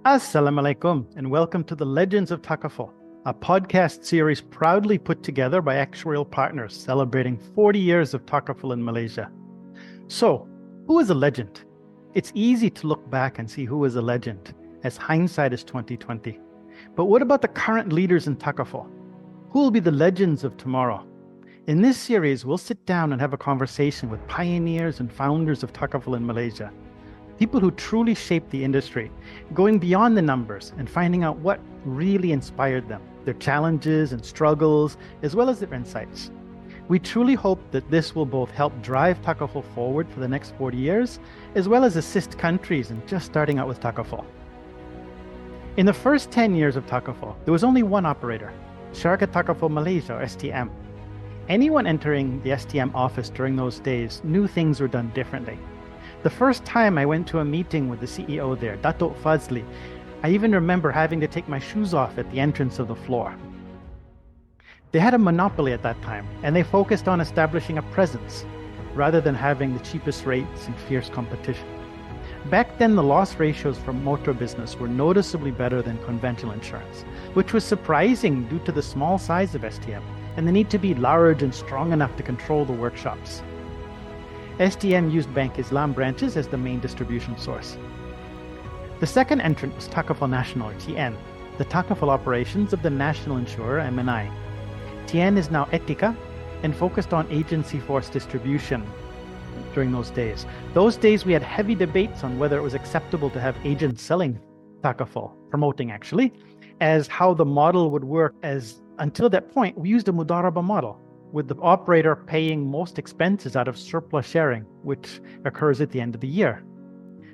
Assalamu alaikum, and welcome to the Legends of Takaful, a podcast series proudly put together by actuarial partners celebrating 40 years of Takaful in Malaysia. So, who is a legend? It's easy to look back and see who is a legend, as hindsight is 2020. But what about the current leaders in Takaful? Who will be the legends of tomorrow? In this series, we'll sit down and have a conversation with pioneers and founders of Takaful in Malaysia. People who truly shaped the industry, going beyond the numbers and finding out what really inspired them, their challenges and struggles, as well as their insights. We truly hope that this will both help drive Takaful forward for the next 40 years, as well as assist countries in just starting out with Takaful. In the first 10 years of Takaful, there was only one operator, Shariah Takaful Malaysia, or STM. Anyone entering the STM office during those days knew things were done differently. The first time I went to a meeting with the CEO there, Dato' Fazli, I even remember having to take my shoes off at the entrance of the floor. They had a monopoly at that time, and they focused on establishing a presence, rather than having the cheapest rates and fierce competition. Back then, the loss ratios for motor business were noticeably better than conventional insurance, which was surprising due to the small size of STM and the need to be large and strong enough to control the workshops. STM used Bank Islam branches as the main distribution source. The second entrant was Takaful National, or TN, the Takaful operations of the national insurer MNI. TN is now Etika and focused on agency force distribution during those days. Those days we had heavy debates on whether it was acceptable to have agents selling Takaful, promoting actually, as how the model would work, as until that point we used a Mudaraba model, with the operator paying most expenses out of surplus sharing, which occurs at the end of the year.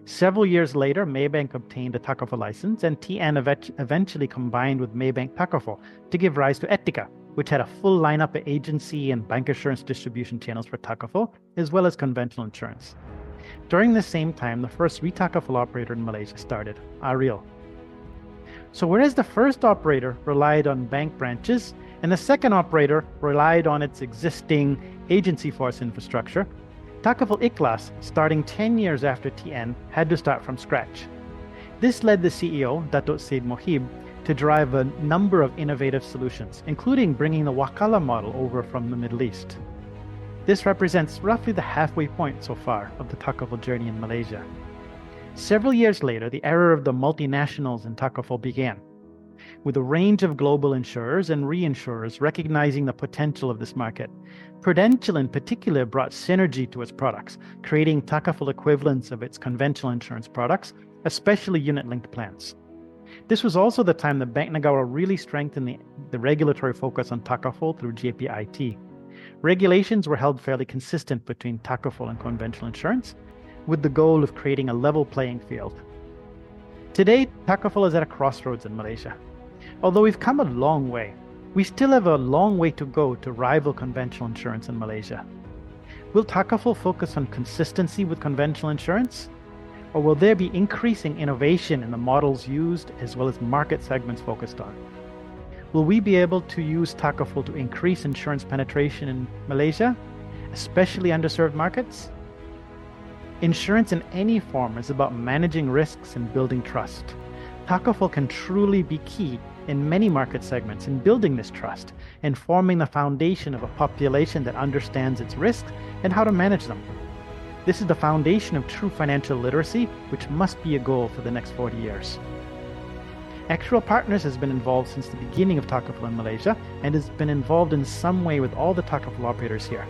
Several years later, Maybank obtained a Takaful license, and TN eventually combined with Maybank Takaful to give rise to Etika, which had a full lineup of agency and bancassurance distribution channels for Takaful, as well as conventional insurance. During the same time, the first re-Takaful operator in Malaysia started, Ariel. So whereas the first operator relied on bank branches, and the second operator relied on its existing agency force infrastructure, Takaful Ikhlas, starting 10 years after TN, had to start from scratch. This led the CEO, Dato' Said Mohib, to drive a number of innovative solutions, including bringing the Wakala model over from the Middle East. This represents roughly the halfway point so far of the Takaful journey in Malaysia. Several years later, the era of the multinationals in Takaful began, with a range of global insurers and reinsurers recognizing the potential of this market. Prudential in particular brought synergy to its products, creating Takaful equivalents of its conventional insurance products, especially unit-linked plans. This was also the time that Bank Negara really strengthened the regulatory focus on Takaful through JPIT. Regulations were held fairly consistent between Takaful and conventional insurance, with the goal of creating a level playing field. Today, Takaful is at a crossroads in Malaysia. Although we've come a long way, we still have a long way to go to rival conventional insurance in Malaysia. Will Takaful focus on consistency with conventional insurance? Or will there be increasing innovation in the models used as well as market segments focused on? Will we be able to use Takaful to increase insurance penetration in Malaysia, especially underserved markets? Insurance in any form is about managing risks and building trust. Takaful can truly be key in many market segments in building this trust and forming the foundation of a population that understands its risks and how to manage them. This is the foundation of true financial literacy, which must be a goal for the next 40 years. Actuarial Partners has been involved since the beginning of Takaful in Malaysia and has been involved in some way with all the Takaful operators here.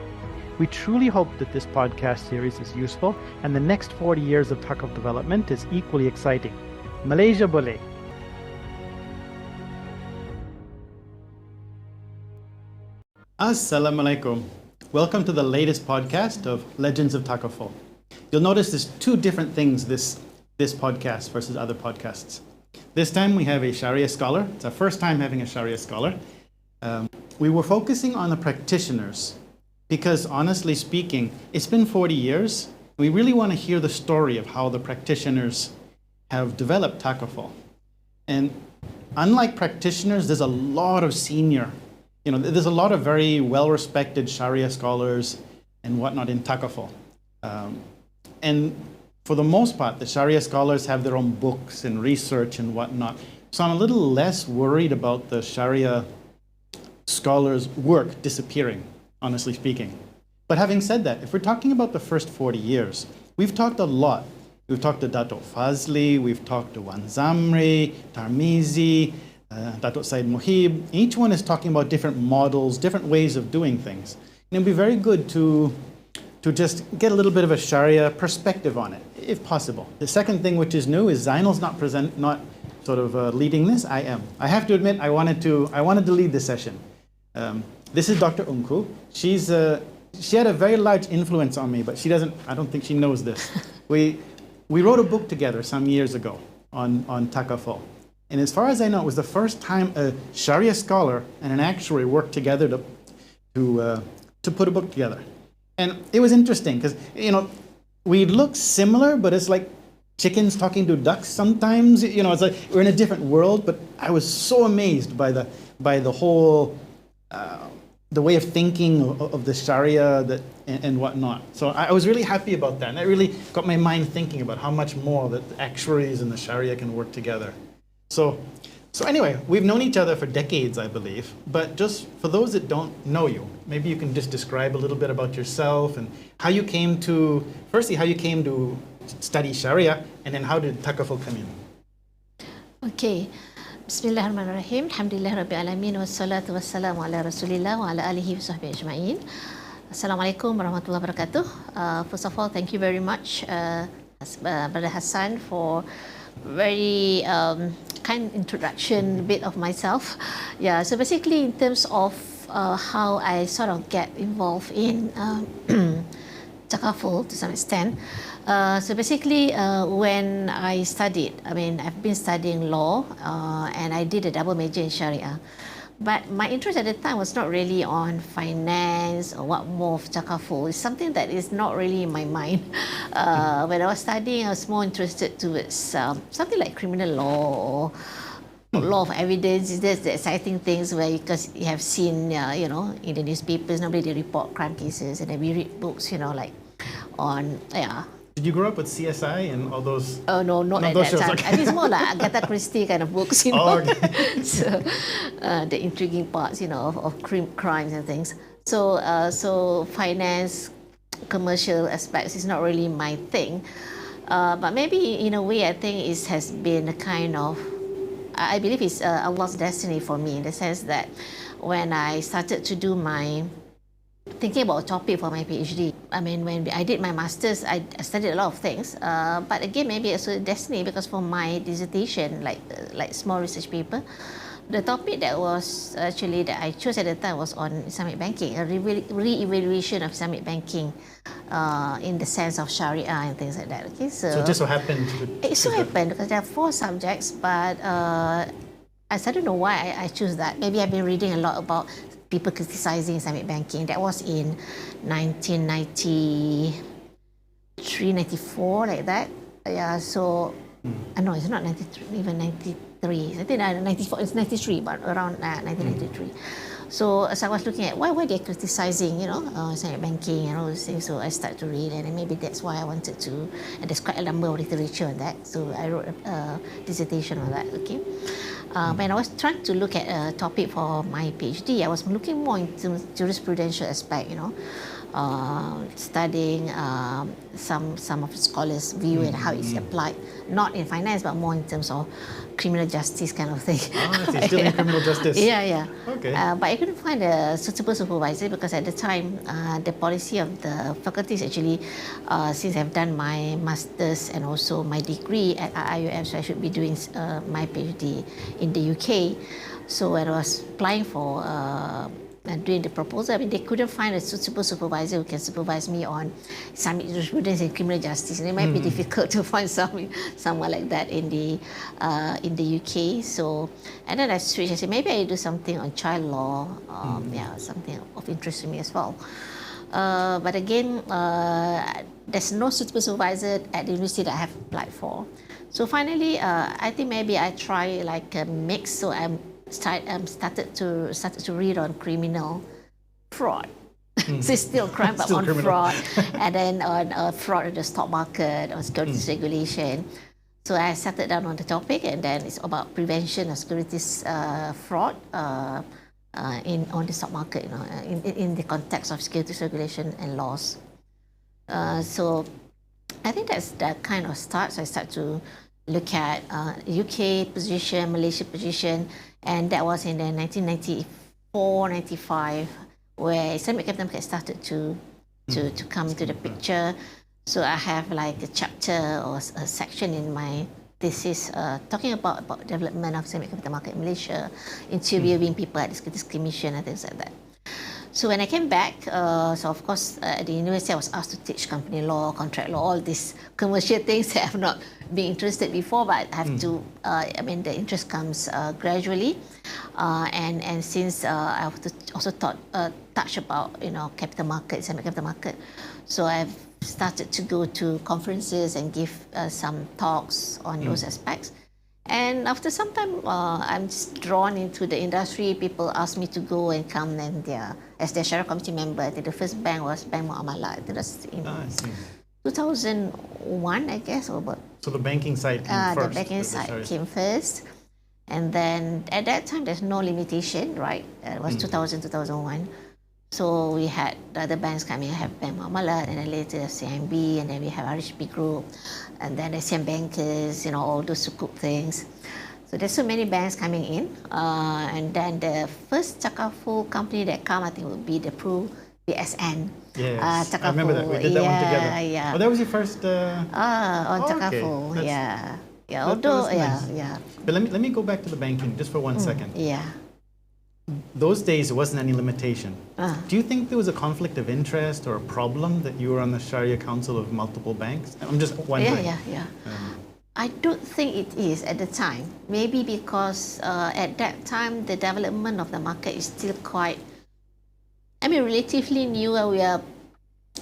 We truly hope that this podcast series is useful and the next 40 years of Takaful development is equally exciting. Malaysia boleh. Assalamualaikum. Welcome to the latest podcast of Legends of Takaful. You'll notice there's two different things this podcast versus other podcasts. This time we have a Shariah scholar. It's our first time having a Shariah scholar. We were focusing on the practitioners because, honestly speaking, it's been 40 years. We really want to hear the story of how the practitioners have developed Takaful. And unlike practitioners, there's a lot of there's a lot of very well-respected Shariah scholars and whatnot in Takaful. And for the most part, the Sharia scholars have their own books and research and whatnot. So I'm a little less worried about the Sharia scholars' work disappearing, honestly speaking. But having said that, if we're talking about the first 40 years, we've talked a lot. We've talked to Dato' Fazli, we've talked to Wan Zamri, Tarmizi, Dato' Said Muhib. Each one is talking about different models, different ways of doing things. And it'd be very good to just get a little bit of a Sharia perspective on it, if possible. The second thing which is new is Zainal's not leading this. I am. I have to admit, I wanted to lead this session. This is Dr. Engku. She had a very large influence on me, but I don't think she knows this. We wrote a book together some years ago on Takaful. And as far as I know, it was the first time a Sharia scholar and an actuary worked together to put a book together. And it was interesting because, we look similar, but it's like chickens talking to ducks sometimes. It's like we're in a different world, but I was so amazed by the whole, the way of thinking of the Sharia and whatnot. So I was really happy about that. And that really got my mind thinking about how much more that the actuaries and the Sharia can work together. So anyway, we've known each other for decades, I believe. But just for those that don't know you, maybe you can just describe a little bit about yourself and how you came to study Sharia, and then how did Takaful come in? Okay. Bismillahirrahmanirrahim. Alhamdulillah Rabbil Alamin. Wassalatu wassalamu ala Rasulillah wa ala alihi wa sahbihi ajma'in. Assalamualaikum warahmatullahi wabarakatuh. First of all, thank you very much, Brother Hassan, for very kind introduction, a bit of myself. Yeah, so basically in terms of how I sort of get involved in Takaful to some extent. So basically, when I studied, I've been studying law and I did a double major in Sharia. But my interest at the time was not really on finance or what more of Takaful. It's something that is not really in my mind. When I was studying, I was more interested towards something like criminal law or law of evidence. There's the exciting things because you have seen, in the newspapers, normally they report crime cases, and then we read books, like on, Did you grow up with CSI and all those? Oh no, not at that time. Okay. I think it's more like Agatha Christie kind of books, Oh, okay. So the intriguing parts, of crimes and things. So finance, commercial aspects is not really my thing. But maybe in a way, I think it has been a kind of, I believe it's Allah's destiny for me, in the sense that when I started to do thinking about a topic for my PhD. When I did my master's, I studied a lot of things. But again, maybe it's a destiny, because for my dissertation, like small research paper, the topic that I chose at the time was on Islamic banking, a re-evaluation of Islamic banking in the sense of Sharia and things like that. Okay, so it just so happened. It so happened because there are 4 subjects, but I don't know why I chose that. Maybe I've been reading a lot about people criticizing Islamic banking. That was in 1993, 94, like that. Yeah, so, no, it's not 93, even 93. I think 94, it's 93, but around 1993. So as I was looking at why they're criticizing, Islamic banking and all those things, so I started to read, and maybe that's why I wanted to, and there's quite a number of literature on that, so I wrote a dissertation on that, okay. When I was trying to look at a topic for my PhD, I was looking more into jurisprudential aspect, studying some of the scholars' view and how it's applied, not in finance, but more in terms of criminal justice kind of thing. It's still in criminal justice. Yeah. Okay. But I couldn't find a suitable supervisor, because at the time, the policy of the faculties actually, since I've done my master's and also my degree at IUM, so I should be doing my PhD in the UK. So when I was applying for doing the proposal, they couldn't find a suitable supervisor who can supervise me on Islamic jurisprudence and criminal justice. And it might be difficult to find someone like that in the UK. So, and then I switched. I said maybe I do something on child law. Something of interest to me as well. But again, there's no suitable supervisor at the university that I have applied for. So finally, I think maybe I try like a mix. So started to read on criminal fraud. So it's still crime, but Still on criminal. fraud, and then on fraud in the stock market, on securities regulation. So I settled down on the topic, and then it's about prevention of securities fraud on the stock market, you know, in the context of securities regulation and laws. So I think that's that kind of start. So I start to look at UK position, Malaysia position, and that was in the 1994, 95, where Islamic capital market started to come into the picture. So I have like a chapter or a section in my thesis talking about development of Islamic capital market in Malaysia, interviewing people at the Securities Commission and things like that. So when I came back, so of course at the university I was asked to teach company law, contract law, all these commercial things that I've not been interested before, but I have to, I mean the interest comes gradually. And since I have to also touch about, you know, capital market, Islamic capital market, so I've started to go to conferences and give some talks on those aspects. And after some time, I'm just drawn into the industry. People ask me to go and come and as their Shariah committee member. I think the first bank was Bank Muamalah. I think that's in 2001, I guess, or about. So the banking side came first. The banking side came first. And then at that time, there's no limitation, right? It was 2000, 2001. So we had the other banks coming. I have Bank Muamalah, and then later CIMB, and then we have RHB Group, and then Asian Bankers, you know, all those sukuk things. So there's so many banks coming in. And then the first Takaful company that come, I think, would be the SN. Yes, I remember that. We did that one together. Yeah. Oh, that was your first... on Takaful, okay. Yeah. Although, nice. But let me go back to the banking just for 1 second. Yeah. Those days, there wasn't any limitation. Do you think there was a conflict of interest or a problem that you were on the Shariah Council of multiple banks? I'm just wondering. Yeah. I don't think it is at the time. Maybe because at that time, the development of the market is still quite, I mean, relatively new. We are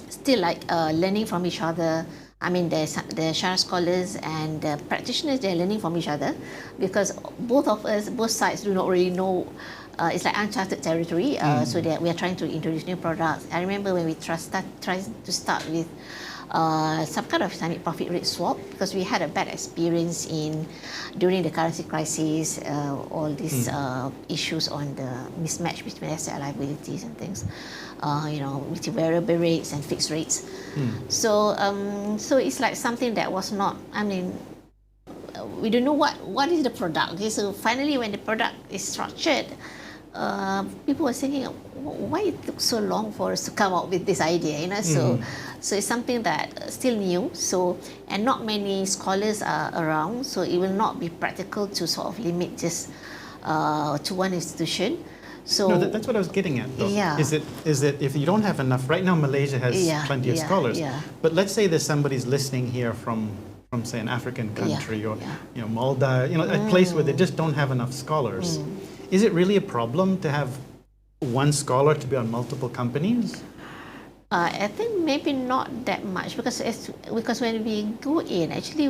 still like learning from each other. I mean, the Shariah scholars and the practitioners, they're learning from each other, because both sides do not really know. It's like uncharted territory, so that we are trying to introduce new products. I remember when we tried to start with some kind of Islamic profit rate swap, because we had a bad experience during the currency crisis, all these issues on the mismatch between asset liabilities and things, you know, with variable rates and fixed rates. So it's like something that was not, I mean, we don't know what is the product. Okay, so finally when the product is structured, people were thinking, why it took so long for us to come up with this idea, you know? So it's something that still new. So, and not many scholars are around, so it will not be practical to sort of limit just to one institution. So no, that's what I was getting at, though. Yeah. Is it if you don't have enough? Right now, Malaysia has plenty of scholars. Yeah. But let's say there's somebody's listening here from say an African country or you know, Malta, you know, a place where they just don't have enough scholars. Is it really a problem to have one scholar to be on multiple companies? I think maybe not that much, because when we go in, actually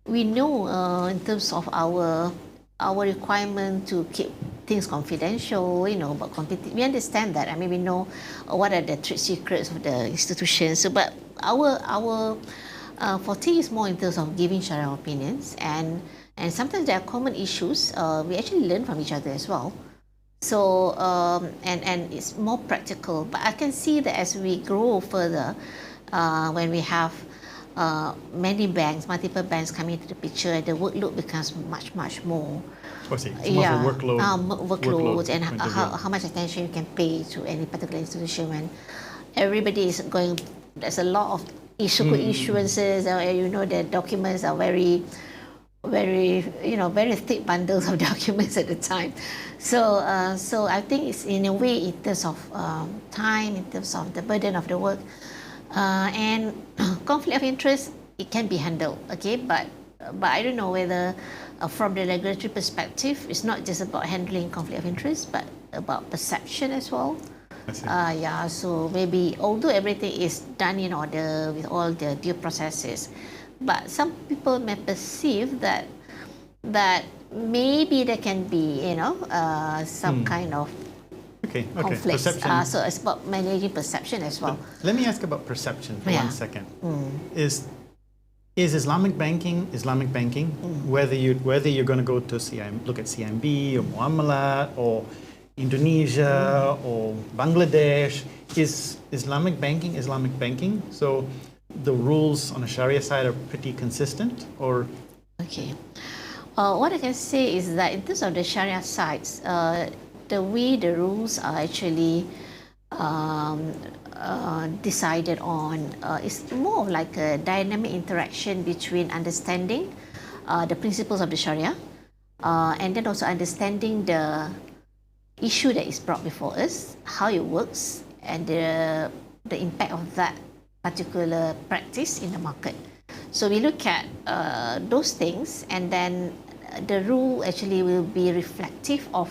we know in terms of our requirement to keep things confidential, you know, about competing. We understand that. I mean, we know what are the trade secrets of the institutions. So, but our forte is more in terms of giving Shariah opinions, and sometimes there are common issues. We actually learn from each other as well. So and it's more practical. But I can see that as we grow further, when we have many banks, multiple banks coming into the picture, the workload becomes much more. It's more of a workload and how much attention you can pay to any particular institution when everybody is going. There's a lot of issuances. You know, the documents are very thick bundles of documents at the time. So I think it's in a way in terms of time, in terms of the burden of the work, and conflict of interest, it can be handled. Okay, but I don't know whether from the regulatory perspective, it's not just about handling conflict of interest, but about perception as well. So maybe although everything is done in order with all the due processes, but some people may perceive that maybe there can be, you know, some kind of Okay. conflicts. Perception. So it's about managing perception as well. Let me ask about perception for Yeah. 1 second. Is Islamic banking whether you're going to go to look at CIMB or Muamalat or Indonesia or Bangladesh, is Islamic banking? So the rules on the Sharia side are pretty consistent, or? Okay. What I can say is that in terms of the Sharia sites, the way the rules are actually decided on is more of like a dynamic interaction between understanding the principles of the Sharia and then also understanding the issue that is brought before us, how it works, and the impact of that particular practice in the market. So we look at those things, and then the rule actually will be reflective of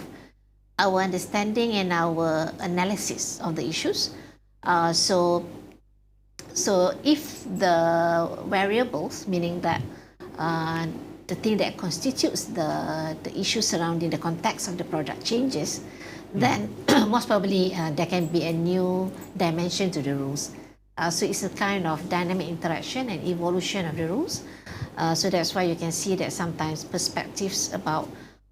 our understanding and our analysis of the issues. So if the variables, meaning that the thing that constitutes the issue surrounding the context of the product changes, then most probably there can be a new dimension to the rules. So it's a kind of dynamic interaction and evolution of the rules. So that's why you can see that sometimes perspectives about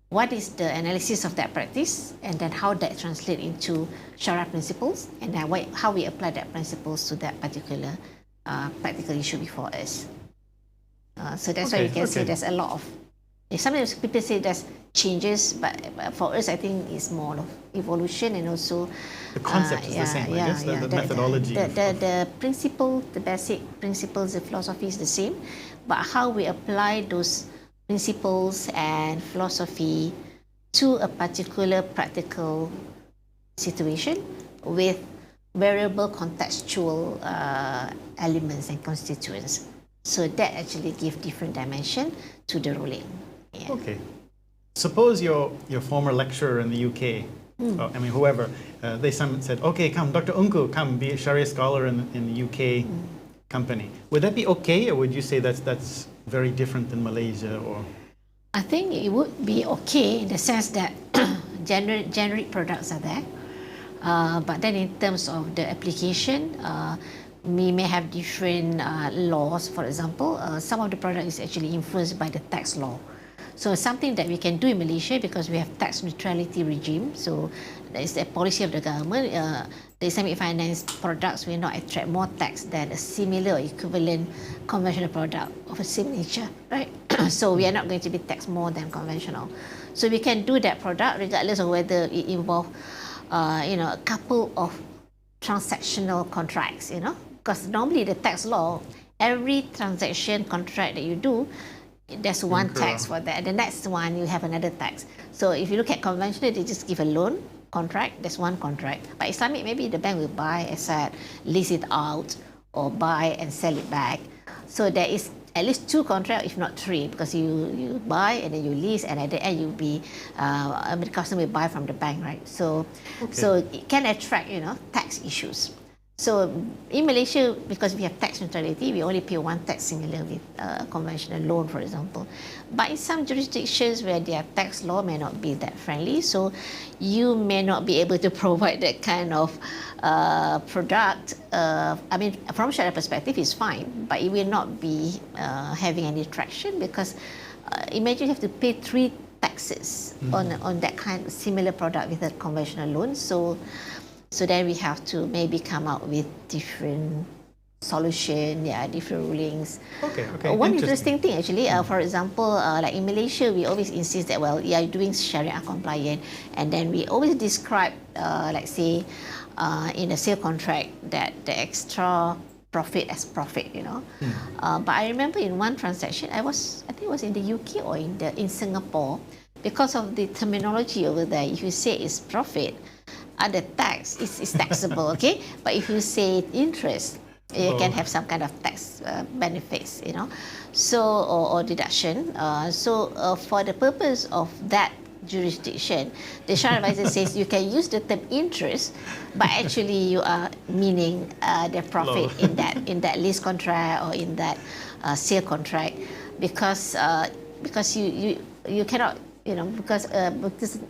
what is the analysis of that practice and then how that translates into Sharia principles and then how we apply that principles to that particular practical issue before us. So that's why you can say there's a lot of, sometimes people say there's changes, but for us I think it's more of evolution and also the concept is the same, I guess, the methodology. The principle, the basic principles, the philosophy is the same, but how we apply those principles and philosophy to a particular practical situation with variable contextual elements and constituents. So that actually gives different dimension to the ruling. Yeah. Okay. Suppose your former lecturer in the UK, whoever, they said, okay, come, Dr. Engku, come be a Sharia scholar in the UK company. Would that be okay, or would you say that's very different than Malaysia? Or I think it would be okay in the sense that generic products are there, but then in terms of the application, we may have different laws. For example, some of the product is actually influenced by the tax law. So something that we can do in Malaysia because we have tax neutrality regime. So that is the policy of the government. The Islamic Finance products will not attract more tax than a similar or equivalent conventional product of a same nature, right? So we are not going to be taxed more than conventional. So we can do that product regardless of whether it involves, a couple of transactional contracts, because normally the tax law, every transaction contract that you do, there's one tax for that. The next one, you have another tax. So if you look at conventional, they just give a loan contract, there's one contract. But Islamic, maybe the bank will buy asset, lease it out, or buy and sell it back. So there is at least two contracts, if not three, because you buy and then you lease, and at the end you'll be, the customer will buy from the bank, right? So it can attract, tax issues. So in Malaysia, because we have tax neutrality, we only pay one tax similar with a conventional loan, for example. But in some jurisdictions where their tax law may not be that friendly, so you may not be able to provide that kind of product. From Sharia perspective, it's fine, but it will not be having any traction because imagine you have to pay 3 taxes on that kind of similar product with a conventional loan. So then we have to maybe come out with different solution, different rulings. Okay. One interesting thing actually, for example, like in Malaysia, we always insist that, you're doing Sharia compliant, and then we always describe, like say, in a sale contract that the extra profit as profit, But I remember in one transaction, I think it was in the UK or in Singapore, because of the terminology over there, if you say it's profit, the tax is taxable, okay? But if you say interest, you can have some kind of tax benefits, so or deduction. For the purpose of that jurisdiction, the Shariah advisor says you can use the term interest, but actually you are meaning the profit in that lease contract or in that sale contract, because you cannot because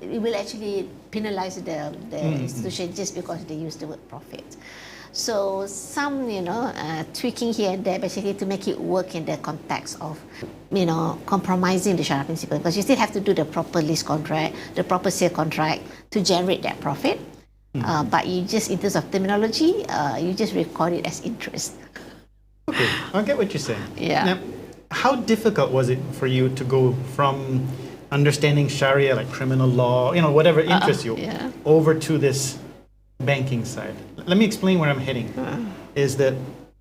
it will actually penalize the institution just because they use the word profit. So some, tweaking here and there, basically to make it work in the context of, compromising the Shariah principle, because you still have to do the proper lease contract, the proper sale contract to generate that profit. But you just, in terms of terminology, you just record it as interest. Okay, I get what you're saying. Yeah. Now, how difficult was it for you to go from understanding Sharia, like criminal law, whatever interests you, over to this banking side? Let me explain where I'm heading. Is that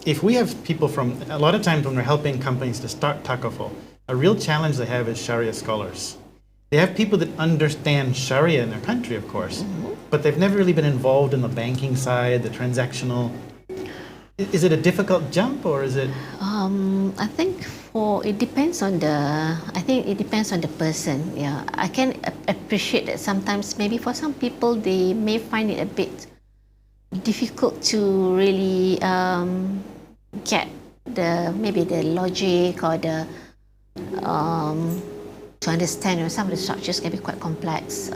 if we have people from, a lot of times when we're helping companies to start Takaful, a real challenge they have is Sharia scholars. They have people that understand Sharia in their country, of course, but they've never really been involved in the banking side, the transactional. Is it a difficult jump, or is it? I think it depends on the person. Yeah, I can appreciate that sometimes maybe for some people they may find it a bit difficult to really get maybe the logic or the to understand. Some of the structures can be quite complex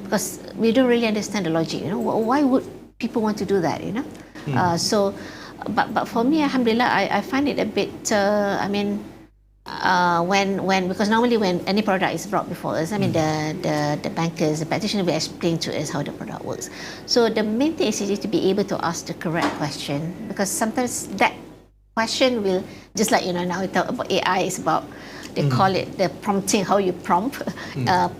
because we don't really understand the logic. Why would people want to do that? So. But for me, alhamdulillah, I find it a bit. When because normally when any product is brought before us, the bankers, the practitioner will explain to us how the product works. So the main thing is to be able to ask the correct question, because sometimes that question will, just like now we talk about AI, it's about, they call it the prompting, how you prompt,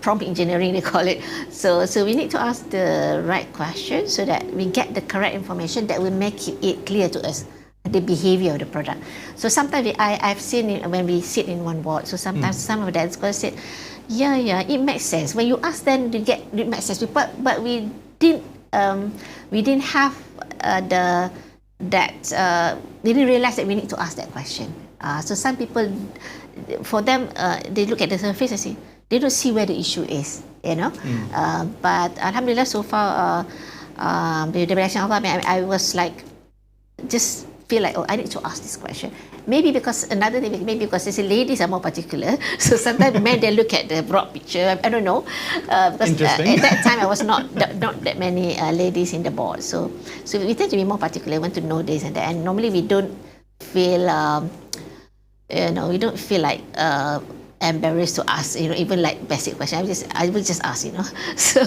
prompt engineering they call it. So we need to ask the right question so that we get the correct information that will make it clear to us the behavior of the product. So sometimes I've seen it when we sit in one board. So sometimes some of the scholars said, yeah, it makes sense. When you ask them, it makes sense. But we didn't have they didn't realize that we need to ask that question. So some people, for them, they look at the surface and say, they don't see where the issue is, But alhamdulillah, so far, with the blessing of Allah, I was like, just feel like, I need to ask this question. Maybe because they say ladies are more particular. So sometimes men, they look at the broad picture. I don't know. Because at that time, I was not that many ladies in the board. So we tend to be more particular, want to know this and that. And normally we don't feel, we don't feel like embarrassed to ask, even like basic questions. I will just ask, So,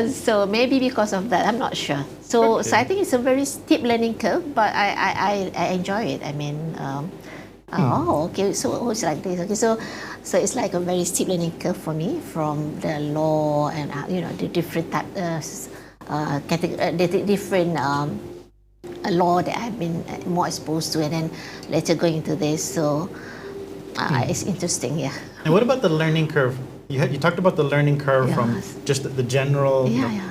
so maybe because of that, I'm not sure. So I think it's a very steep learning curve, but I enjoy it. Okay, so it's like this. Okay, so it's like a very steep learning curve for me, from the law and the different type, the different law that I've been more exposed to, and then later going into this. So it's interesting, yeah. And what about the learning curve? You talked about the learning curve from just the general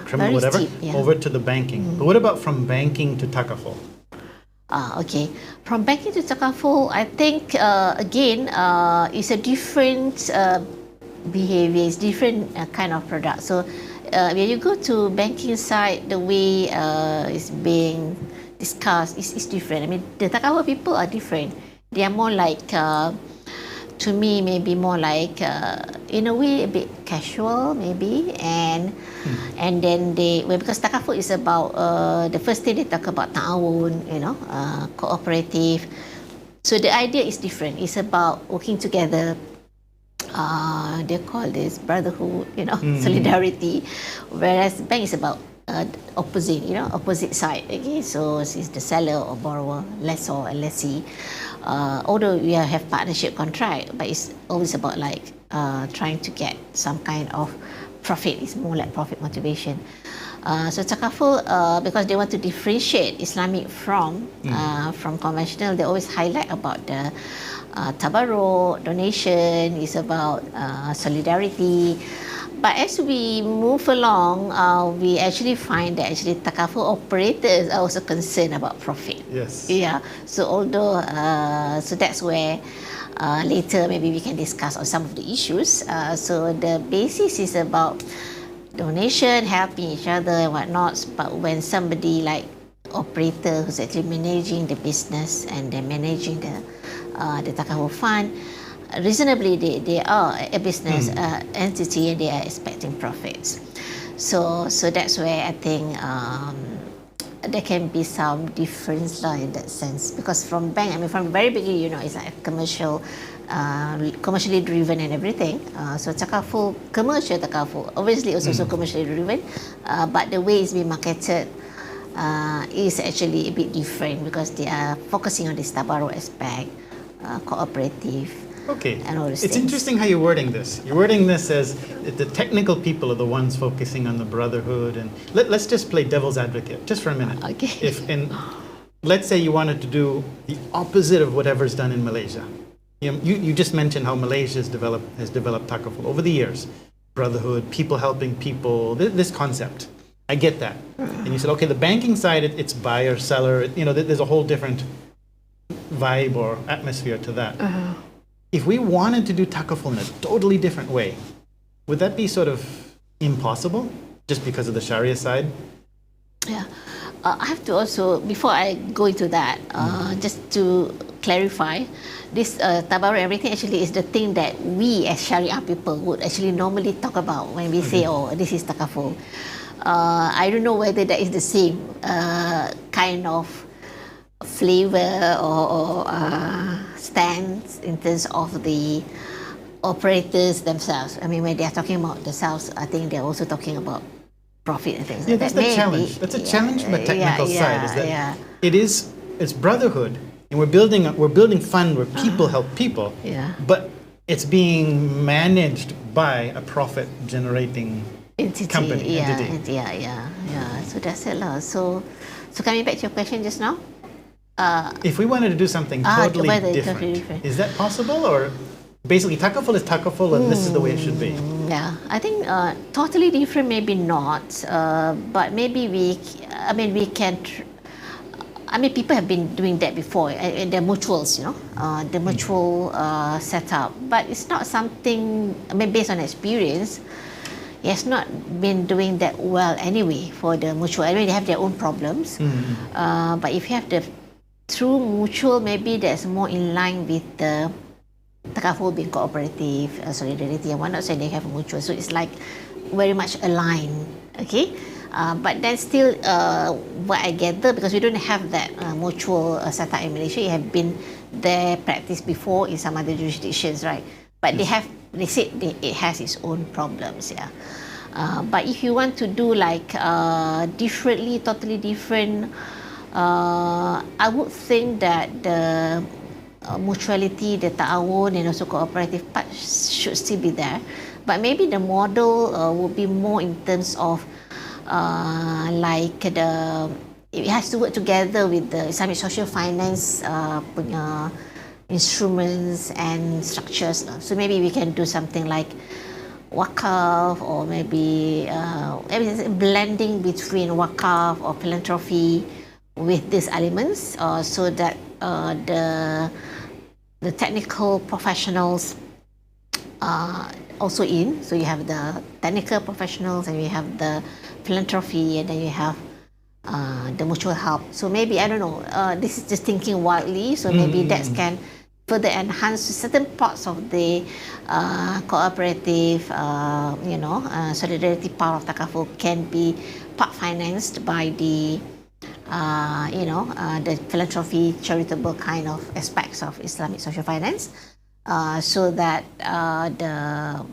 criminal, very whatever, steep, over to the banking. But what about from banking to Takaful? Okay. From banking to Takaful, I think, again, it's a different behavior, it's different kind of product. So when you go to banking side, the way it's being discussed is different. The Takaful people are different. They are more like, to me, maybe more like, in a way, a bit casual, maybe. And then because Takaful is about, the first thing they talk about ta'awun, cooperative. So the idea is different. It's about working together. They call this brotherhood, solidarity. Whereas bank is about opposite side. Okay, so it's the seller or borrower, lessor and lessee. Although we have partnership contract, but it's always about like trying to get some kind of profit. It's more like profit motivation. So Takaful, because they want to differentiate Islamic from conventional, they always highlight about the tabarruk, donation. It's about solidarity. But as we move along, we actually find that Takaful operators are also concerned about profit. Yes. Yeah. So although, so that's where later maybe we can discuss on some of the issues. So the basis is about donation, helping each other and whatnot. But when somebody like operator who's actually managing the business and they're managing the Takaful fund, reasonably they are a business entity and they are expecting profits. So that's where I think there can be some difference in that sense, because from bank, I mean from the very beginning, it's like commercially driven and everything. So Takaful, commercial Takaful, obviously also so commercially driven, but the way it's being marketed is actually a bit different because they are focusing on this tabarruk aspect, cooperative. Okay, and all these it's things. interesting how you're wording this. You're wording this as the technical people are the ones focusing on the brotherhood, and let's just play devil's advocate just for a minute. Okay. Let's say you wanted to do the opposite of whatever's done in Malaysia. You just mentioned how Malaysia has developed Takaful over the years, brotherhood, people helping people, this concept. I get that. And you said, okay, the banking side, it's buyer, seller. There's a whole different vibe or atmosphere to that. If we wanted to do Takaful in a totally different way, would that be sort of impossible just because of the Sharia side? Yeah. I have to also, before I go into that, just to clarify, this tabarruk everything actually is the thing that we as Sharia people would actually normally talk about when we say, oh, this is Takaful. I don't know whether that is the same kind of flavor or stance in terms of the operators themselves. I mean, when they are talking about themselves, I think they're also talking about profit and things like that. That's the challenge. That's a challenge from the technical side. Is that it's brotherhood, and we're building fund where people help people. Yeah. But it's being managed by a profit generating company, entity. Yeah. So that's it lah. So coming back to your question just now. If we wanted to do something totally different, is that possible? Or basically Takaful is Takaful and this is the way it should be? Yeah, I think totally different maybe not, but maybe we can, people have been doing that before, and the mutuals, the mutual setup, but it's not something, based on experience, it has not been doing that well anyway for the mutual. I mean, they have their own problems, but if you have the through mutual, maybe that's more in line with the Takaful being cooperative, solidarity and whatnot, so they have a mutual. So it's like very much aligned, okay? But then still, what I gather, because we don't have that mutual setup in Malaysia, it have been their practice before in some other jurisdictions, right? But they said it has its own problems, yeah. But if you want to do like differently, totally different, I would think that the mutuality, the ta'awun and also cooperative part should still be there. But maybe the model would be more in terms of it has to work together with the Islamic social finance punya instruments and structures. So maybe we can do something like wakaf, or maybe blending between wakaf or philanthropy with these elements, so that the technical professionals are also in. So you have the technical professionals, and you have the philanthropy, and then you have the mutual help. So maybe, I don't know, this is just thinking wildly, so maybe that can further enhance certain parts of the cooperative, solidarity part of Takaful can be part financed by the the philanthropy, charitable kind of aspects of Islamic social finance, so that the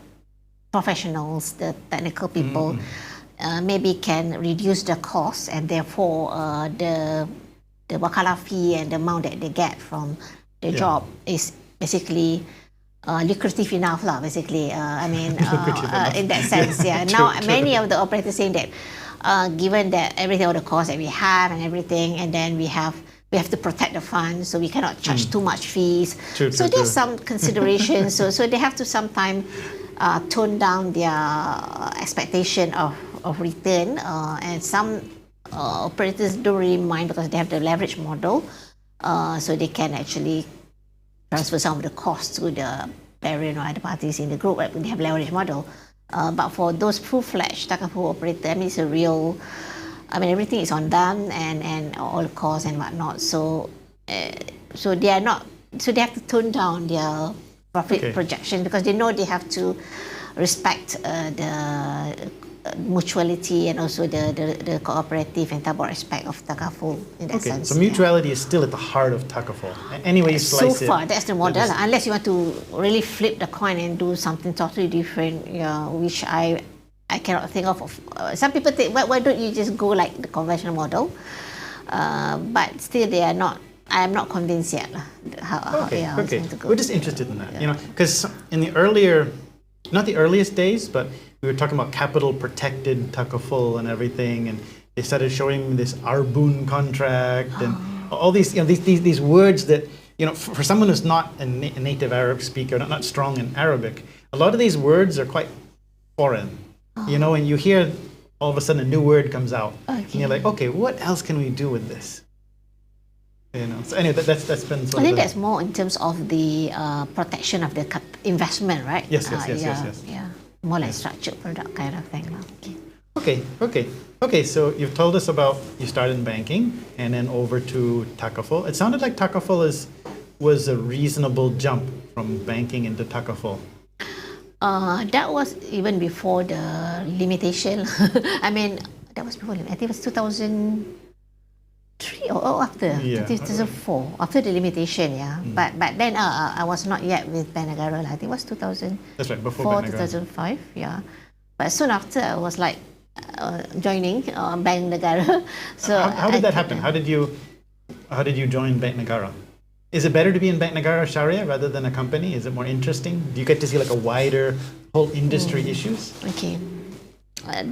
professionals, the technical people, maybe can reduce the cost, and therefore the wakalah fee and the amount that they get from the job is basically lucrative enough lah, basically. In that sense, yeah. Now many of the operators saying that given that everything, all the costs that we have and everything, and then we have to protect the funds, so we cannot charge too much fees. So there's some considerations. so they have to sometimes tone down their expectation of return, and some operators don't really mind because they have the leverage model, so they can actually transfer some of the costs to the parent or other parties in the group. Right? They have leverage model. But for those full-fledged Takaful operator, it's a real, everything is on them, and all costs and whatnot. So they are not. So they have to tone down their profit projection, because they know they have to respect the mutuality and also the cooperative and tabor aspect of Takaful in that sense. So mutuality is still at the heart of Takaful. Anyway you slice it. So far, that's the model. Unless you want to really flip the coin and do something totally different, which I cannot think of. Some people think, why don't you just go like the conventional model? But still, I am not convinced yet. We're just interested in that, because in the earlier, not the earliest days, but we were talking about capital protected Takaful and everything, and they started showing me this Arbun contract and all these, these words that, for someone who's not a native Arab speaker, not strong in Arabic, a lot of these words are quite foreign, and you hear all of a sudden a new word comes out, and you're like, okay, what else can we do with this? So anyway, that's been sort of. I think that's more in terms of the protection of the investment, right? Yes. Yeah, more like structured product kind of thing. Okay. So you've told us about you started in banking and then over to Takaful. It sounded like Takaful was a reasonable jump from banking into Takaful. That was even before the limitation. I mean, that was before. I think it was 2003 or after 2004, after the limitation. But then I was not yet with Bank Negara. I think it was 2000. That's right, before Bank Negara. 2005. But soon after, I was like joining Bank Negara. So how did that happen? How did you join Bank Negara? Is it better to be in Bank Negara Shariah rather than a company? Is it more interesting? Do you get to see like a wider whole industry issues? Okay,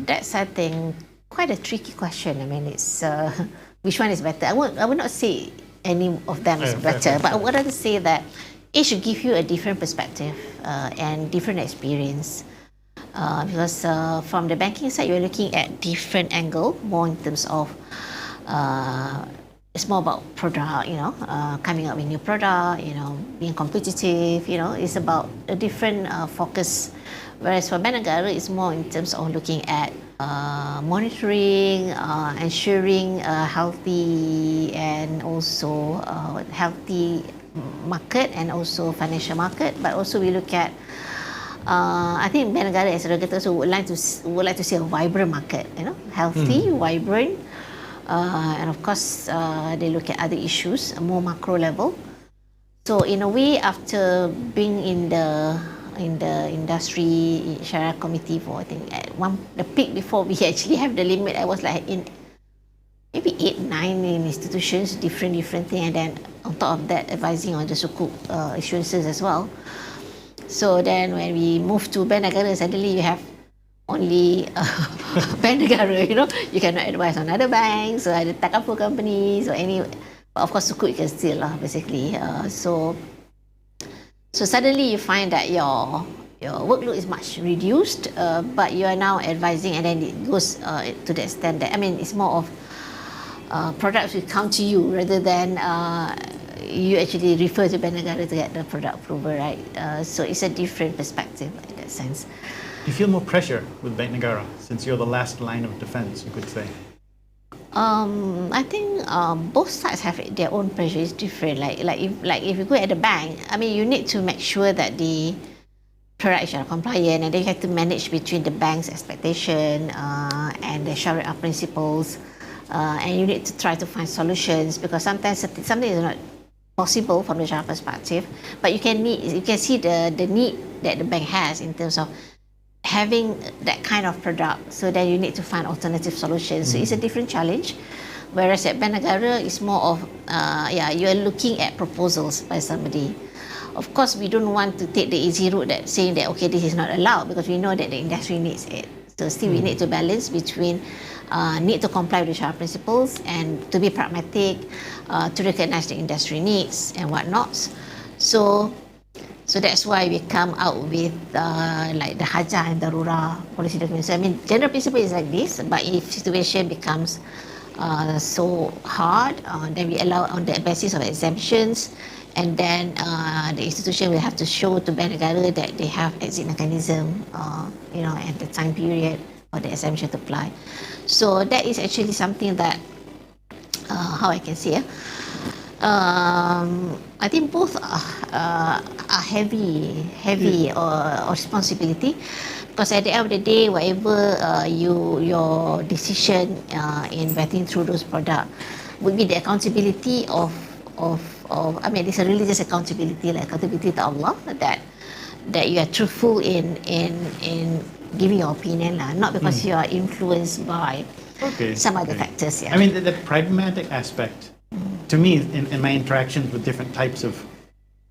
that's I think quite a tricky question. I mean, it's which one is better? I would not say any of them is better, but I would rather say that it should give you a different perspective and different experience. Because from the banking side, you're looking at different angle, more in terms of it's more about product, coming up with new product, being competitive, it's about a different focus. Whereas for Bank Negara, it's more in terms of looking at monitoring, ensuring a healthy and also healthy market and also financial market. But also we look at I think Bank Negara as a regulator also would like to see a vibrant market, healthy, vibrant, and of course they look at other issues, a more macro level. So in a way, after being in the industry Shariah committee for I think at the peak before we actually have the limit, I was like in maybe 8-9 in institutions, different thing, and then on top of that advising on the sukuk issuances as well. So then when we moved to Bank Negara, suddenly you have only Bank Negara, you cannot advise on other banks or other Takaful companies or any, but of course sukuk you can still basically. So suddenly you find that your workload is much reduced, but you are now advising, and then it goes to the extent that, I mean, it's more of products will come to you rather than you actually refer to Bank Negara to get the product approval, right? So it's a different perspective in that sense. Do you feel more pressure with Bank Negara since you're the last line of defense, you could say? I think both sides have their own pressure. It's different. Like if you go at the bank, I mean, you need to make sure that the products are compliant, and then you have to manage between the bank's expectation and the Shariah principles, and you need to try to find solutions, because sometimes something is not possible from the Shariah perspective, but you can see the need that the bank has in terms of having that kind of product, so then you need to find alternative solutions. So it's a different challenge. Whereas at Bank Negara, it's more of you are looking at proposals by somebody. Of course, we don't want to take the easy route that saying that okay, this is not allowed, because we know that the industry needs it. So still we need to balance between need to comply with the Shariah principles and to be pragmatic, to recognize the industry needs and whatnot. So that's why we come out with like the Hajah and Darurah policy documents. I mean, general principle is like this, but if situation becomes so hard, then we allow on the basis of exemptions, and then the institution will have to show to Bank Negara that they have exit mechanism, at the time period or the exemption to apply. So that is actually something that, how I can say, I think both are heavy or responsibility, because at the end of the day, whatever your decision in vetting through those products would be the accountability of I mean, it's a religious accountability, like accountability to Allah, that you are truthful in giving your opinion lah, not because you are influenced by some other factors. Yeah. I mean, the pragmatic aspect, to me, in my interactions with different types of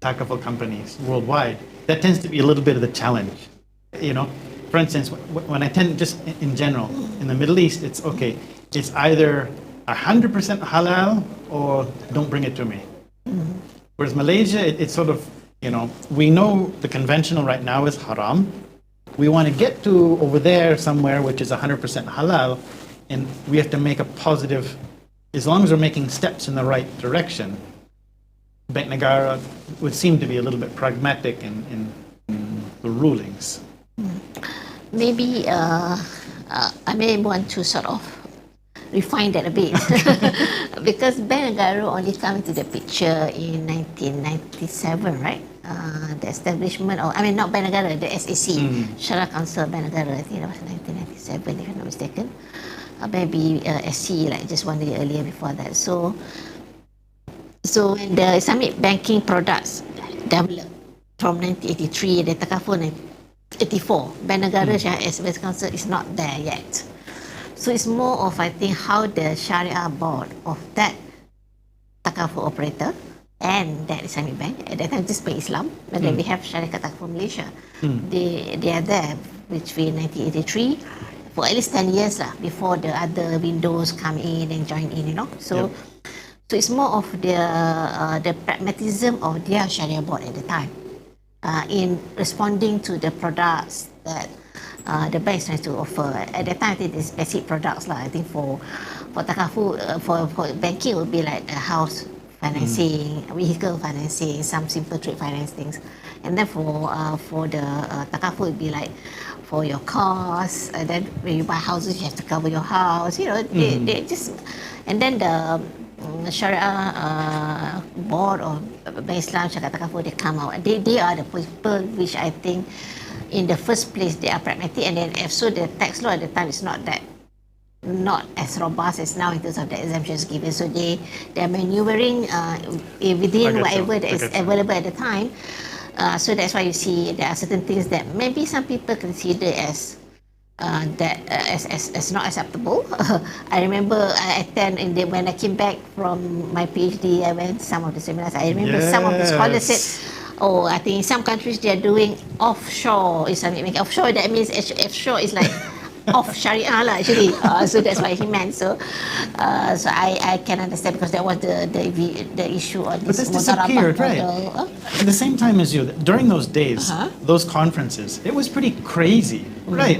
takaful companies worldwide, that tends to be a little bit of the challenge. You know, for instance, when I tend, just in general, in the Middle East, it's okay. It's either 100% halal or don't bring it to me. Whereas Malaysia, it's sort of, you know, we know the conventional right now is haram. We want to get to over there somewhere which is 100% halal, and we have to make a positive, as long as we're making steps in the right direction. Bank Negara would seem to be a little bit pragmatic in the rulings. Maybe I may want to sort of refine that a bit because Bank Negara only came into the picture in 1997, right? The establishment of, I mean, not Bank Negara, the SAC, Shariah Council Bank Negara, I think that was 1997 if I'm not mistaken. Maybe SC like just 1 year earlier before that. So when the Islamic banking products developed from 1983, the Takaful 1984, Bank Negara Shariah Advisory Council is not there yet. So it's more of, I think, how the Sharia board of that Takaful operator and that Islamic bank, at that time just by Islam, but then we have Shariah Takaful Malaysia. They are there between 1983 for at least 10 years lah, before the other windows come in and join in, you know. So so it's more of the pragmatism of their Sharia board at the time in responding to the products that the banks trying to offer. At that time, I think it's basic products lah. I think for Takaful, for banking, it would be like a house financing, vehicle financing, some simple trade finance things. And then for the Takaful, it would be like for your cars, and then when you buy houses, you have to cover your house. You know, they just, and then the Sharia board of Bank Islam, Sharia Takaful, they come out. They are the people which I think, in the first place, they are pragmatic, and then so the tax law at the time is not as robust as now in terms of the exemptions given. So they are maneuvering within whatever that is available at the time. So that's why you see there are certain things that maybe some people consider as as not acceptable. I remember I attend when I came back from my PhD, I went to some of the seminars. I remember some of the scholars said, oh, I think in some countries they are doing offshore Islamic banking. Offshore, that means offshore is like off Sharia lah, actually. So that's what he meant. So I can understand, because that was the issue on this. But this disappeared, right? At the same time as you, during those days, those conferences, it was pretty crazy, right?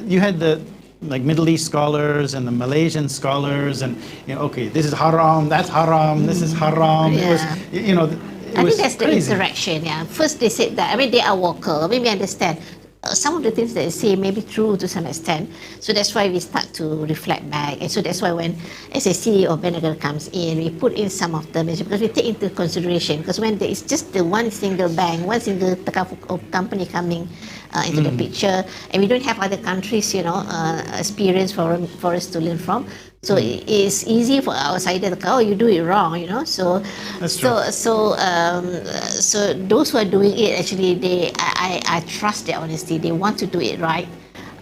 You had the Middle East scholars and the Malaysian scholars, and okay, this is haram, that's haram, this is haram. Yeah. It was, I think that's crazy. the interaction. Yeah. First they said that. I mean, they are vocal. Maybe understand. Some of the things that they say may be true to some extent. So that's why we start to reflect back. And so that's why when SAC or Bank Negara comes in, we put in some of the measures, because we take into consideration. Because when there is just the one single bank, one single company coming into the picture, and we don't have other countries, experience for us to learn from. So it's easy for outsider to go, oh, you do it wrong, So That's true. so those who are doing it, actually, I trust their honesty. They want to do it right,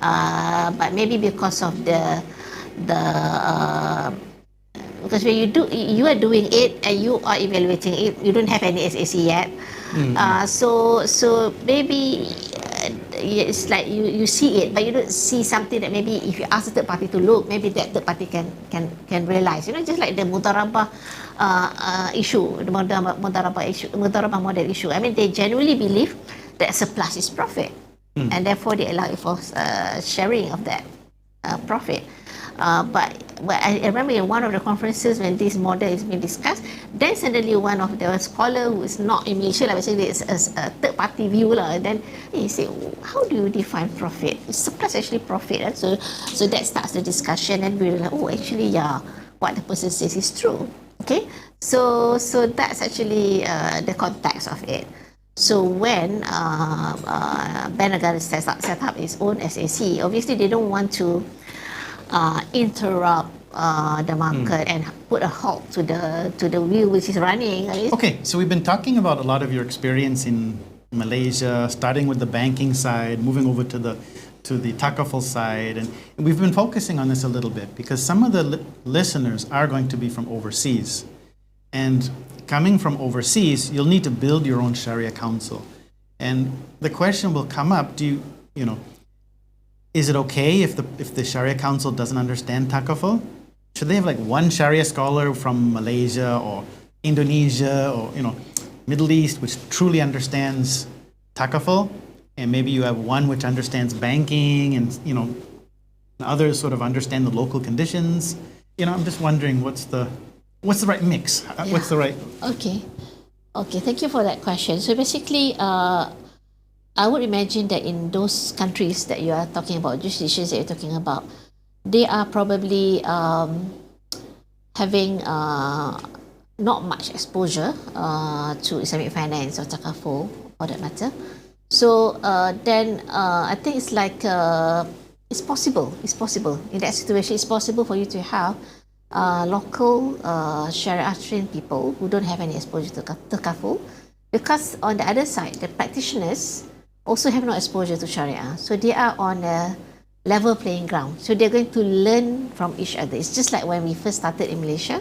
but maybe because of because when you are doing it and you are evaluating it, you don't have any SAC yet. So maybe it's like you see it, but you don't see something that maybe if you ask the third party to look, maybe that third party can realize. Just like the mudarabah issue, the mudarabah model issue. I mean, they genuinely believe that surplus is profit, and therefore they allow it for sharing of that profit. But I remember in one of the conferences when this model is being discussed, then suddenly one of the scholar who is not in Malaysia, like basically it's a third party view, and then he said, how do you define profit? Is surplus actually profit? And so that starts the discussion, and we're like, oh, actually, yeah, what the person says is true. Okay, so that's actually the context of it. So when Bank Negara set up its own SAC, obviously they don't want to interrupt the market and put a halt to the wheel which is running. Okay, so we've been talking about a lot of your experience in Malaysia, starting with the banking side, moving over to the Takaful side, and we've been focusing on this a little bit because some of the listeners are going to be from overseas, and coming from overseas, you'll need to build your own Sharia council, and the question will come up: is it okay if the Sharia council doesn't understand Takaful? Should they have like one Sharia scholar from Malaysia or Indonesia or Middle East which truly understands Takaful, and maybe you have one which understands banking, and others sort of understand the local conditions? I'm just wondering what's the right mix? Yeah. What's the right? Okay, thank you for that question. So basically, I would imagine that in those countries that you are talking about, jurisdictions that you're talking about, they are probably having not much exposure to Islamic finance or takaful for that matter. So then I think it's like it's possible in that situation. It's possible for you to have local Sharia trained people who don't have any exposure to takaful, because on the other side, the practitioners also have no exposure to Sharia, so they are on a level playing ground. So they're going to learn from each other. It's just like when we first started in Malaysia,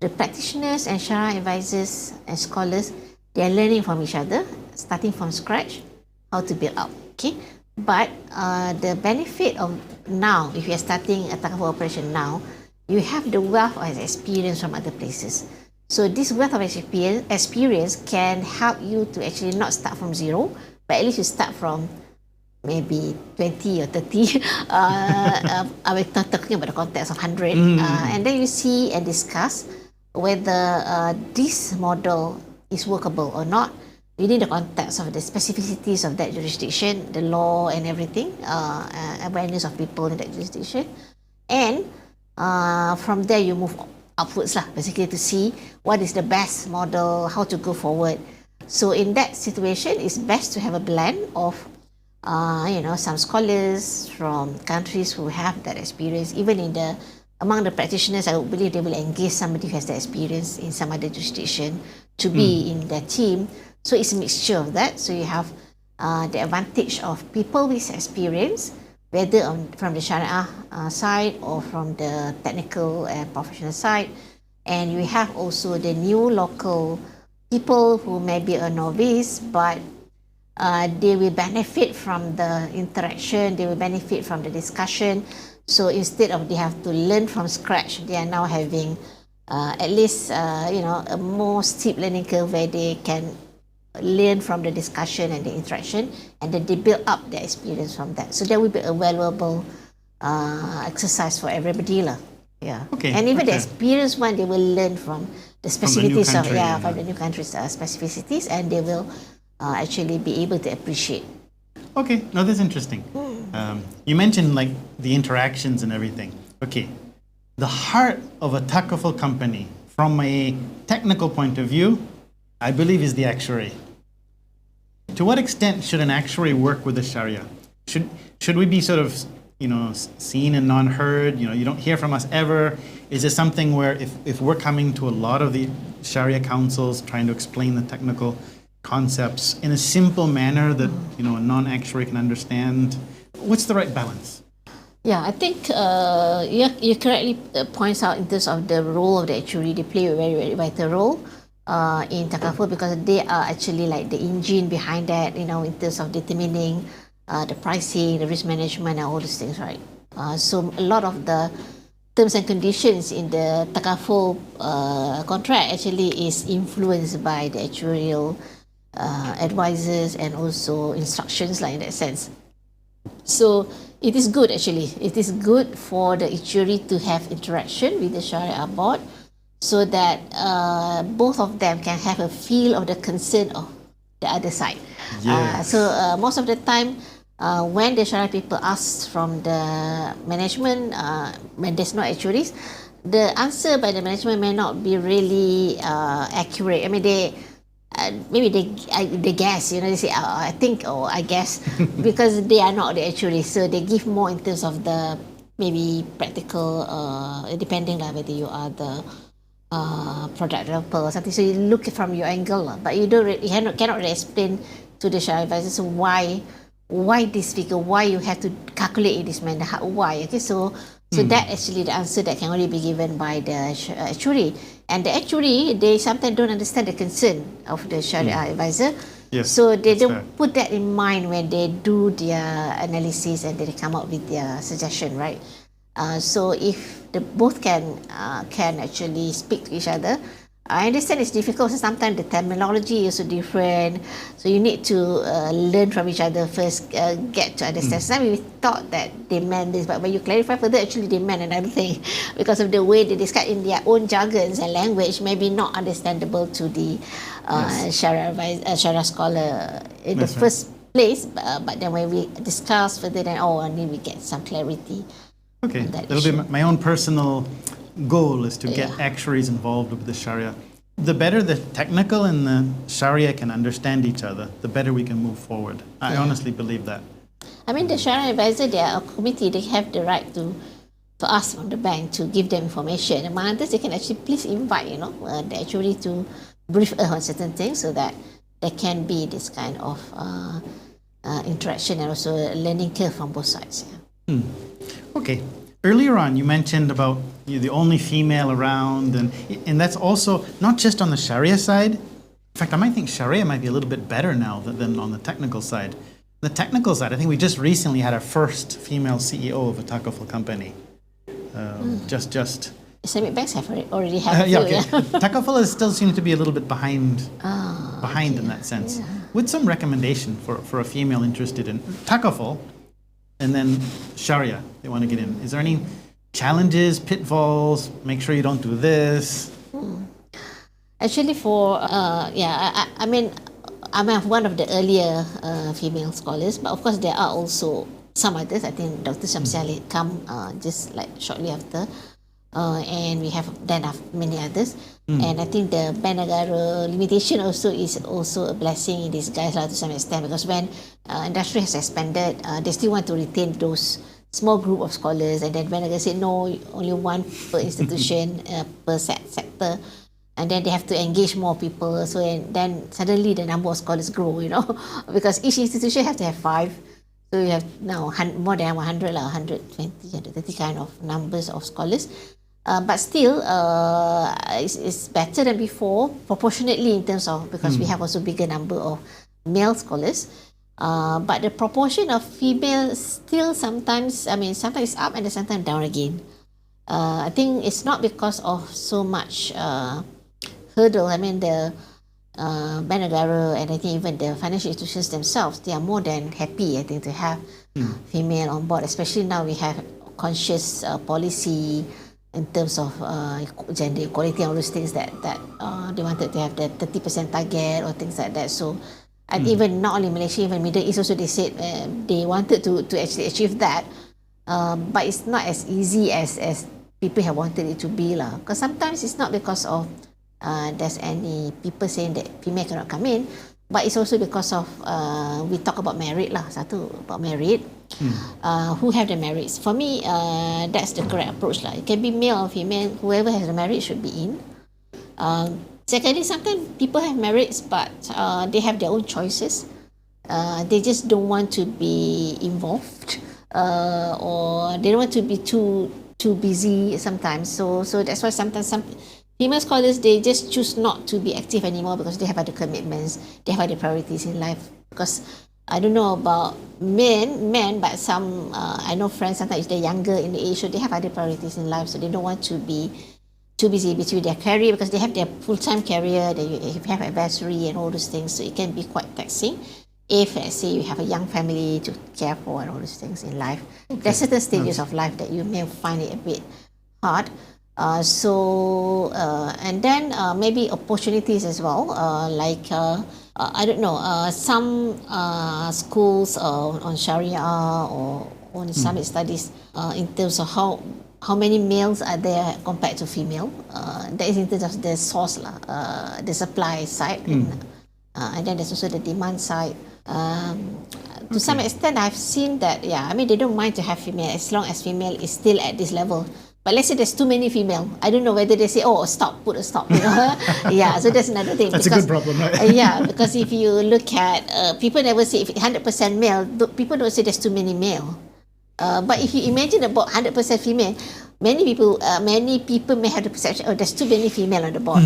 the practitioners and Shariah advisors and scholars, they're learning from each other, starting from scratch, how to build up. Okay, but the benefit of now, if you're starting a takaful operation now, you have the wealth of experience from other places. So this wealth of experience can help you to actually not start from zero, but at least you start from maybe 20 or 30. We're talking about the context of 100. And then you see and discuss whether this model is workable or not within the context of the specificities of that jurisdiction, the law and everything, awareness of people in that jurisdiction. And from there you move upwards basically to see what is the best model, how to go forward. So in that situation, it's best to have a blend of some scholars from countries who have that experience. Even among the practitioners, I would believe they will engage somebody who has the experience in some other jurisdiction to be in their team. So it's a mixture of that. So you have the advantage of people with experience, whether from the Sharia side or from the technical and professional side. And you have also the new local people who may be a novice, but they will benefit from the interaction, they will benefit from the discussion. So instead of they have to learn from scratch, they are now having at least a more steep learning curve where they can learn from the discussion and the interaction, and then they build up their experience from that. So that will be a valuable exercise for everybody. Yeah. Okay. And even the experienced one, they will learn from the specificities from the new country's specificities, and they will actually be able to appreciate. Okay, no, that's interesting. You mentioned like the interactions and everything. Okay, the heart of a takaful company, from a technical point of view, I believe is the actuary. To what extent should an actuary work with the Sharia? Should we be sort of seen and non-heard? You don't hear from us ever. Is it something where if we're coming to a lot of the Sharia councils trying to explain the technical concepts in a simple manner that a non-actuary can understand, what's the right balance? Yeah, I think you correctly points out in terms of the role of the actuary. They play a very, very vital role in takaful, because they are actually like the engine behind that, in terms of determining the pricing, the risk management, and all these things, right? So a lot of the terms and conditions in the takaful contract actually is influenced by the actuarial advisors and also instructions, like in that sense. So it is good actually. It is good for the actuary to have interaction with the Sharia board, so that both of them can have a feel of the concern of the other side. Yes. So most of the time, when the Sharia people ask from the management, when there's no actuaries, the answer by the management may not be really accurate. I mean, maybe they guess, they say, I think, or I guess, because they are not the actuary, so they give more in terms of the maybe practical, depending on whether you are the product developer or something. So you look from your angle, but you cannot really explain to the Shariah advisors why this figure, why you have to calculate in this manner, why. Okay, so that actually the answer that can only be given by the actuary. And the actuary, they sometimes don't understand the concern of the Shariah advisor. Yes, so they don't fair. put that in mind when they do their analysis and they come up with their suggestion, right? So if the both can actually speak to each other, I understand it's difficult. So sometimes the terminology is so different. So you need to learn from each other first, get to understand. Sometimes we thought that they meant this, but when you clarify further, actually they meant another thing because of the way they describe in their own jargons and language, maybe not understandable to the Shariah scholar in the first place. But then when we discuss further, then then we get some clarity. Okay, that'll be my own personal goal is to get actuaries involved with the Shariah. The better the technical and the Shariah can understand each other, the better we can move forward. I honestly believe that. I mean, the Shariah advisor, they are a committee, they have the right to ask from the bank to give them information. Among others, they can actually please invite, the actuary to brief on certain things so that there can be this kind of interaction and also a learning curve from both sides. Okay. Earlier on, you mentioned about you're the only female around, and that's also not just on the Shariah side. In fact, I might think Shariah might be a little bit better now than on the technical side. The technical side, I think we just recently had our first female CEO of a Takaful company. Just. Islamic banks have already had. Takaful still seems to be a little bit behind in that sense. With some recommendation for a female interested in Takaful, and then Shariah, they want to get in. Is there any challenges, pitfalls? Make sure you don't do this. Actually, I mean, I'm one of the earlier female scholars, but of course there are also some others. I think Dr. Shamsi come just like shortly after, and we have then many others. And I think the Bank Negara limitation also is also a blessing in disguise to some extent, because when industry has expanded, they still want to retain those small group of scholars, and then Bank Negara said no, only one per institution per sector, and then they have to engage more people. So then suddenly the number of scholars grow, because each institution has to have 5. So you have now more than 100, 120, 130 kind of numbers of scholars. But still, it's better than before, proportionately in terms of, because we have also bigger number of male scholars. But the proportion of females still sometimes it's up and sometimes down again. I think it's not because of so much hurdle. I mean, the Bank Negara and I think even the financial institutions themselves, they are more than happy, I think, to have female on board, especially now we have conscious policy in terms of gender equality and all those things that they wanted to have the 30% target or things like that. So, and even not only Malaysia, even Middle East also, they said they wanted to actually achieve that, but it's not as easy as people have wanted it to be lah. Because sometimes it's not because of there's any people saying that female cannot come in, but it's also because of we talk about merit lah. Satu about merit. Who have the merits? For me, that's the correct approach lah. It can be male or female, whoever has the merit should be in. Secondly, sometimes people have merits, but they have their own choices. They just don't want to be involved, or they don't want to be too busy sometimes. So that's why sometimes some female scholars, they just choose not to be active anymore because they have other commitments, they have other priorities in life. Because I don't know about men, but some I know friends, sometimes they're younger in the age, so they have other priorities in life, so they don't want to be too busy between their career, because they have their full-time career, they have advisory and all those things, so it can be quite taxing if, let's say, you have a young family to care for and all those things in life. Okay. There's certain stages of life that you may find it a bit hard. And then maybe opportunities as well, like I don't know, some schools on Sharia or on Islamic studies, in terms of how how many males are there compared to female. That is in terms of the source, the supply side, and then there's also the demand side. To some extent, I've seen that, I mean, they don't mind to have female as long as female is still at this level. But let's say there's too many female. I don't know whether they say, oh, stop, put a stop, you know. Yeah, so that's another thing. That's a good problem, right? Yeah, because if you look at, people never say if 100% male, people don't say there's too many male. But if you imagine about 100% female, many people may have the perception, oh, there's too many female on the board.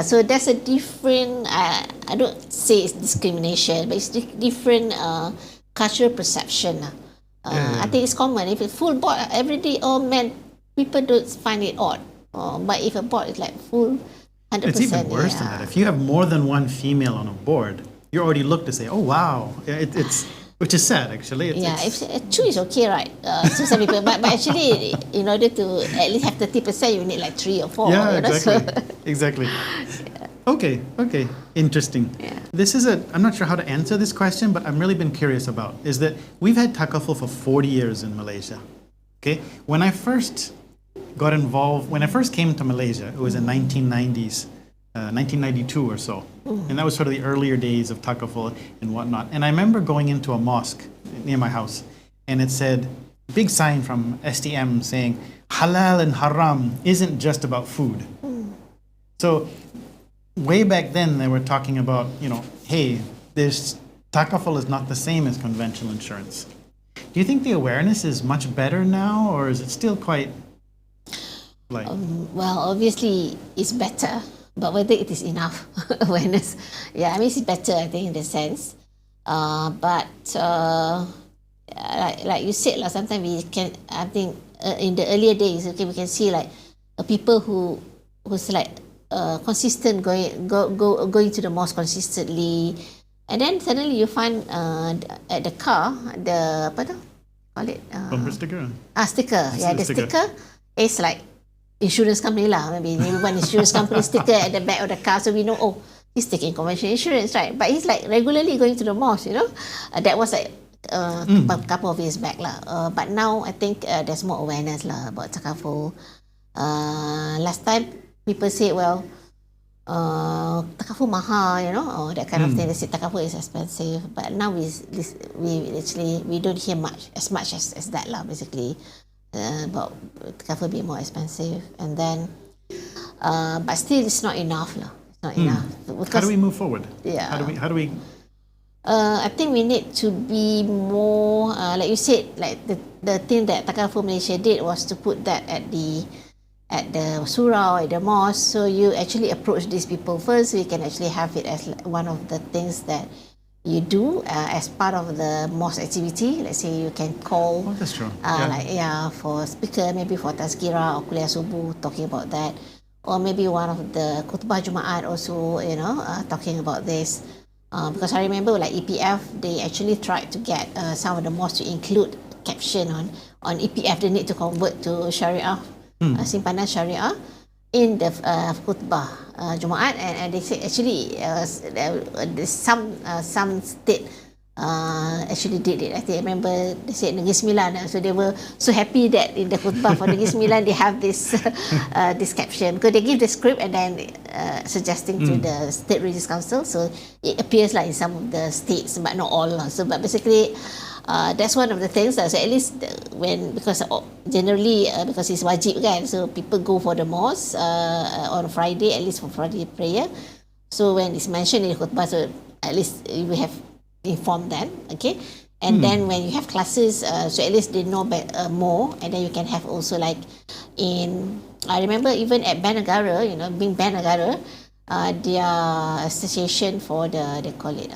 So that's a different, I don't say it's discrimination, but it's different cultural perception. I think it's common. If it's full board every day, all men, people don't find it odd. But if a board is like full 100%. It's even worse than that. If you have more than one female on a board, you're already looked to say, oh, wow. It's which is sad, actually. If two is okay, right? So some people, but actually, in order to at least have 30%, you need like 3 or 4. Yeah, you know? exactly. Exactly. Okay. Interesting. Yeah. This is I'm not sure how to answer this question, but I've really been curious about, is that we've had Takaful for 40 years in Malaysia. Okay? When I first got involved, when I first came to Malaysia, it was in 1990s. 1992 or so. And that was sort of the earlier days of Takaful and whatnot. And I remember going into a mosque near my house, and it said, big sign from STM saying, halal and haram isn't just about food. So way back then they were talking about, hey, this Takaful is not the same as conventional insurance. Do you think the awareness is much better now, or is it still quite like... well, obviously it's better. But whether it is enough awareness, I mean, it's better, I think, in the sense. But like you said, sometimes we can, I think, in the earlier days, we can see like people who's like consistent, going to the mosque consistently, and then suddenly you find at the car the call it bumper sticker. Sticker. The sticker is like insurance company maybe one insurance company sticker at the back of the car, so we know, oh, he's taking conventional insurance, right? But he's like regularly going to the mosque, that was like a couple of years back but now I think there's more awareness about Takaful. Last time people say, well, Takaful mahal, or that kind of thing. They say Takaful is expensive, but now we don't hear as much as that basically. About Takaful being more expensive, and then but still it's not enough. It's not enough. Because, how do we move forward? Yeah. How do we I think we need to be more like you said, like the thing that Takaful Malaysia did was to put that at the surau, at the mosque, so you actually approach these people first, so you can actually have it as one of the things that you do as part of the mosque activity. Let's say you can call, that's true. For speaker, maybe for tazkirah or kuliah subuh, talking about that, or maybe one of the khutbah Jumaat also, talking about this. Because I remember like EPF, they actually tried to get some of the mosques to include caption on EPF. They need to convert to Shariah, simpanan Shariah, in the khutbah Jumaat, and they say actually some state actually did it. I think I remember they said Negeri Sembilan, so they were so happy that in the khutbah for Negeri Sembilan they have this this caption, because they give the script and then suggesting to the State Religious Council, so it appears like in some of the states but not all. So but basically that's one of the things. So at least because generally because it's wajib kan, so people go for the mosque on Friday, at least for Friday prayer. So when it's mentioned in khutbah, so at least we have informed them, okay? And then when you have classes, so at least they know more, and then you can have also like I remember even at Bank Negara, being Bank Negara, their association for they call it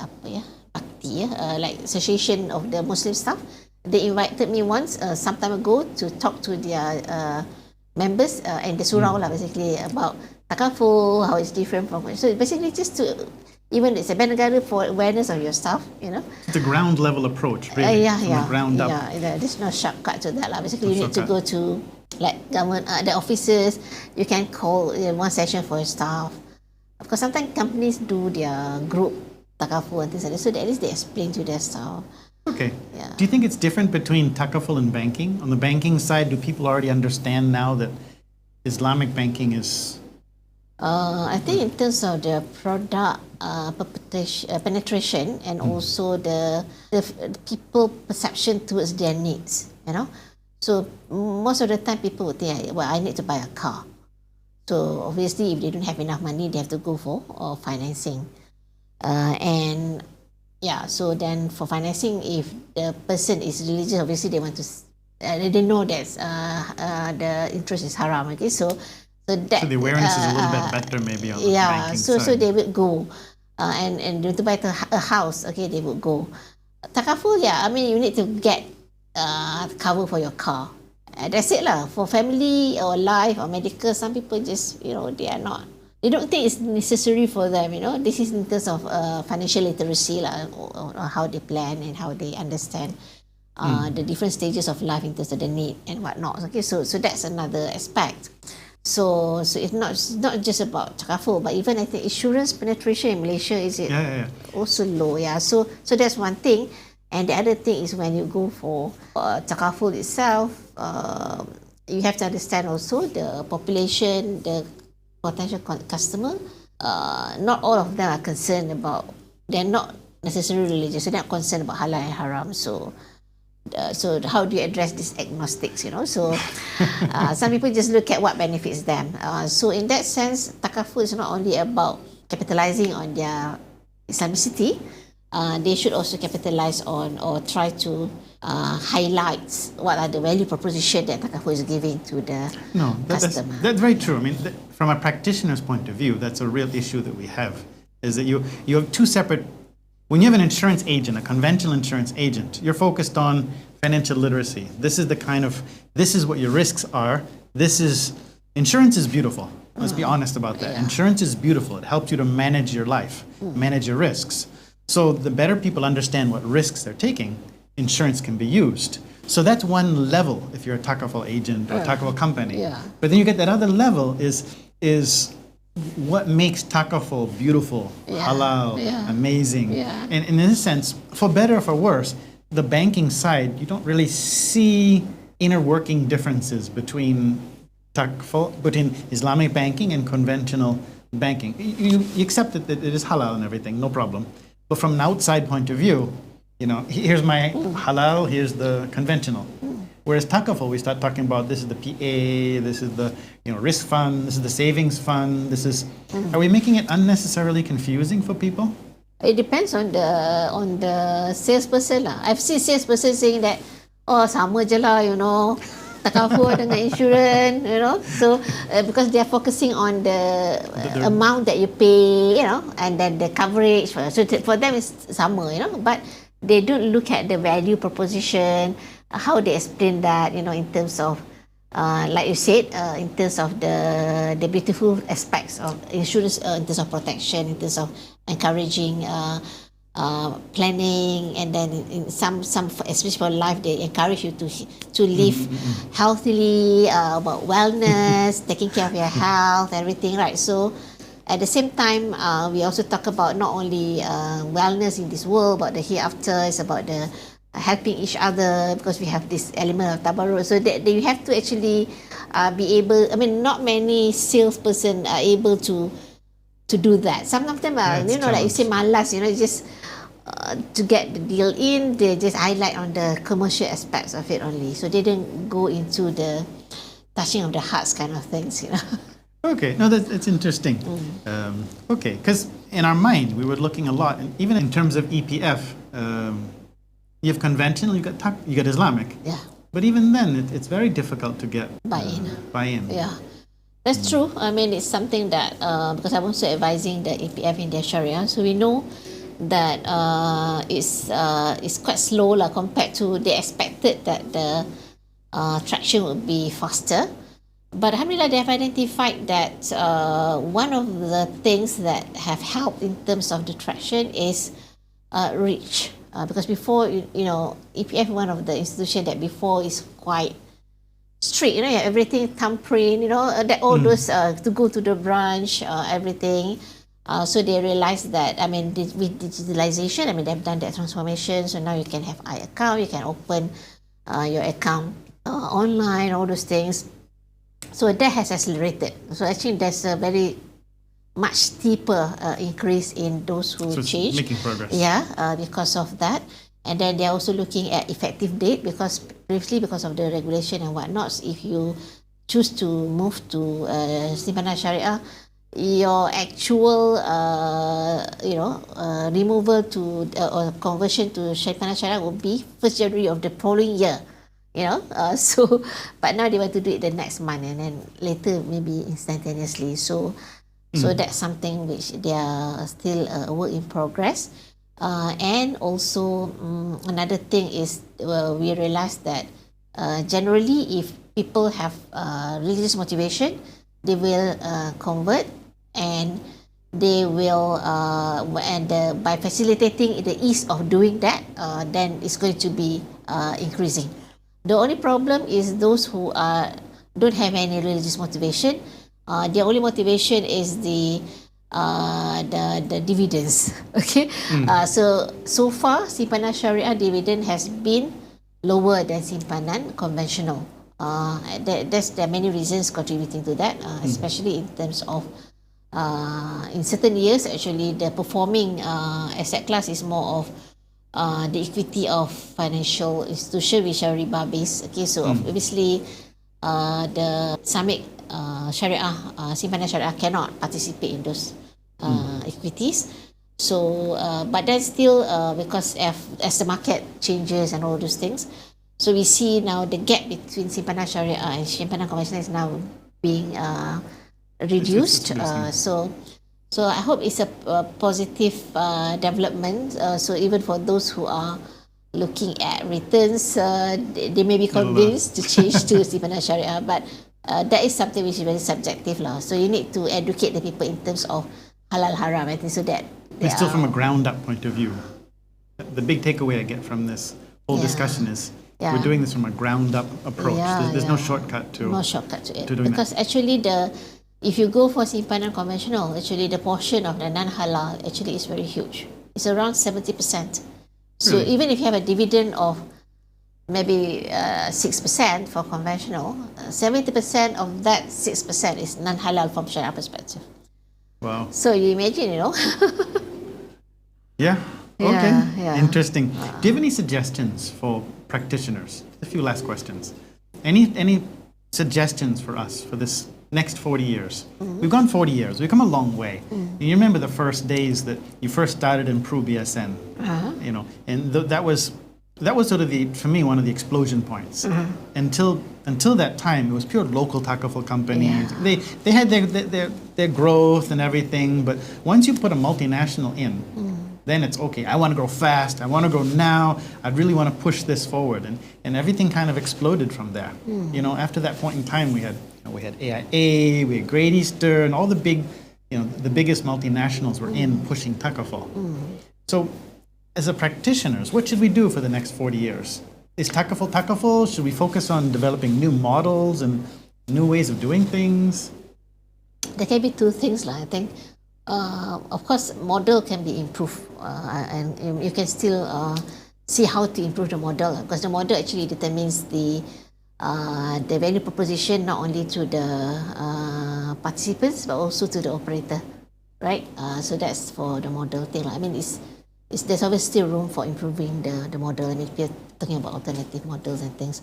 like association of the Muslim staff, they invited me once some time ago to talk to their members and the surau basically about Takaful, how it's different from, so basically just to, even it's a Bank Negara for awareness of your staff, It's a ground level approach, really, from the ground up. There's no shortcut to that basically. You need to go to like government, the offices. You can call one session for your staff, because sometimes companies do their group Takaful and things like that, so that at least they explain to their staff. Okay. Yeah. Do you think it's different between Takaful and banking? On the banking side, do people already understand now that Islamic banking is... I think in terms of the product penetration and also the people perception towards their needs, you know. So most of the time people would think, well, I need to buy a car. So obviously if they don't have enough money, they have to go for financing. And yeah, so then for financing, if the person is religious, obviously they want to, they know that the interest is haram. Okay, so that, So the awareness is a little bit better maybe on the banking side. so they would go, and to buy a house, okay, they would go. Takaful, yeah, I mean you need to get cover for your car. That's it lah. For family or life or medical, some people just, you know, they don't think it's necessary for them, you know. This is in terms of financial literacy lah, or how they plan and how they understand the different stages of life in terms of the need and whatnot. Okay, so that's another aspect. So it's not just about Takaful, but even I think insurance penetration in Malaysia is also low. Yeah, so that's one thing. And the other thing is when you go for Takaful itself, you have to understand also the population, the potential customer. Not all of them are concerned about, they're not necessarily religious, so they're not concerned about halal and haram. So how do you address these agnostics, you know? So some people just look at what benefits them. So in that sense, Takaful is not only about capitalizing on their Islamicity, they should also capitalize on or try to highlight what are the value proposition that Takaful is giving to the customer. That's very true. I mean, from a practitioner's point of view, that's a real issue that we have, is that you have two separate... When you have an insurance agent, a conventional insurance agent, you're focused on financial literacy. This is what your risks are. Insurance is beautiful. Let's be honest about that. Yeah. Insurance is beautiful. It helps you to manage your life, manage your risks. So the better people understand what risks they're taking, insurance can be used. So that's one level if you're a Takaful agent or a Takaful company. Yeah. But then you get that other level is what makes Takaful beautiful, halal, amazing. Yeah. And in this sense, for better or for worse, the banking side, you don't really see inner working differences between between Islamic banking and conventional banking. You accept that it is halal and everything, no problem. But from an outside point of view, you know, here's my halal, here's the conventional. Whereas Takaful, we start talking about this is the PA, this is the risk fund, this is the savings fund, this is... Are we making it unnecessarily confusing for people? It depends on the salesperson lah. I've seen salesperson saying that, oh sama je lah, you know, Takaful dengan insurance, you know. So because they are focusing on the amount that you pay, you know, and then the coverage. So for them it's sama, you know. But they don't look at the value proposition, how they explain that, you know, in terms of, like you said, in terms of the beautiful aspects of insurance, in terms of protection, in terms of encouraging planning, and then in some especially for life, they encourage you to live healthily, about wellness, taking care of your health, everything, right? So at the same time, we also talk about not only wellness in this world, but the hereafter. It's about the helping each other, because we have this element of tabarruk. So that you have to actually be able, I mean, not many salesperson are able to do that. Some of them are, you know, like you say, malas, you know, just to get the deal in, they just highlight on the commercial aspects of it only. So they didn't go into the touching of the hearts kind of things, you know. Okay, no, that's interesting. Okay, because in our mind, we were looking a lot, and even in terms of EPF, you have conventional, you got Islamic. Yeah. But even then, it's very difficult to get buy-in. Yeah, that's true. I mean, it's something that, because I'm also advising the EPF in their Shariah, so we know that it's quite slow compared to they expected that the traction would be faster. But alhamdulillah, they have identified that one of the things that have helped in terms of the traction is reach. Because before, you know, EPF, one of the institutions that before is quite strict, you know, everything thumbprint, you know, that all those to go to the branch, everything. So they realized that, with digitalization, they've done that transformation. So now you can have iAccount, you can open your account online, all those things. So that has accelerated. So actually, there's a very much steeper increase in those who change. Making progress. Yeah, because of that. And then they're also looking at effective date, because previously, because of the regulation and whatnot, if you choose to move to Simpanan Syariah, your actual removal to or conversion to Simpanan Syariah will be 1st January of the following year. So but now they want to do it the next month, and then later maybe instantaneously. So that's something which they are still a work in progress. And also another thing is we realized that generally, if people have religious motivation, they will convert, and they will by facilitating the ease of doing that, then it's going to be increasing. The only problem is those who don't have any religious motivation. Their only motivation is the dividends. Okay. So far, Simpanan Syariah dividend has been lower than Simpanan conventional. There are many reasons contributing to that, especially in terms of in certain years, actually the performing asset class is more of the equity of financial institution, which are riba based. Okay, so obviously the Islamic Syariah, Simpanan Syariah cannot participate in those equities. So, but then still, because as the market changes and all those things, so we see now the gap between Simpanan Syariah and Simpanan conventional is now being reduced. So I hope it's a positive development. So even for those who are looking at returns, they may be convinced to change to Simpanan Syariah, but that is something which is very subjective lah. So you need to educate the people in terms of halal haram, I think, so that it's still from a ground up point of view. The big takeaway I get from this whole discussion is we're doing this from a ground up approach. There's no shortcut to it. To doing because that. Actually if you go for Simpanan conventional, actually the portion of the non-halal actually is very huge. It's around 70%. So Really? even if you have a dividend of maybe 6% for conventional, 70% of that 6% is non-halal from Sharia perspective. Wow. So you imagine, Yeah. Okay. Yeah. Interesting. Do you have any suggestions for practitioners? A few last questions. Any suggestions for us for this next 40 years? We've gone 40 years. We've come a long way. You remember the first days that you first started in Pro BSN, and that was sort of for me, one of the explosion points. Until that time, it was pure local Takaful companies. Yeah. They had their growth and everything, but once you put a multinational in, then it's okay. I want to grow fast. I want to grow now. I really want to push this forward, and everything kind of exploded from there. After that point in time, we had AIA, we had Great Eastern, all the big, the biggest multinationals were in pushing Takaful. So, as a practitioners, what should we do for the next 40 years? Is Takaful? Should we focus on developing new models and new ways of doing things? There can be two things, I think. Of course, model can be improved, and you can still see how to improve the model, because the model actually determines the value proposition not only to the participants but also to the operator, right? So that's for the model thing. There's always still room for improving the model. If you're talking about alternative models and things.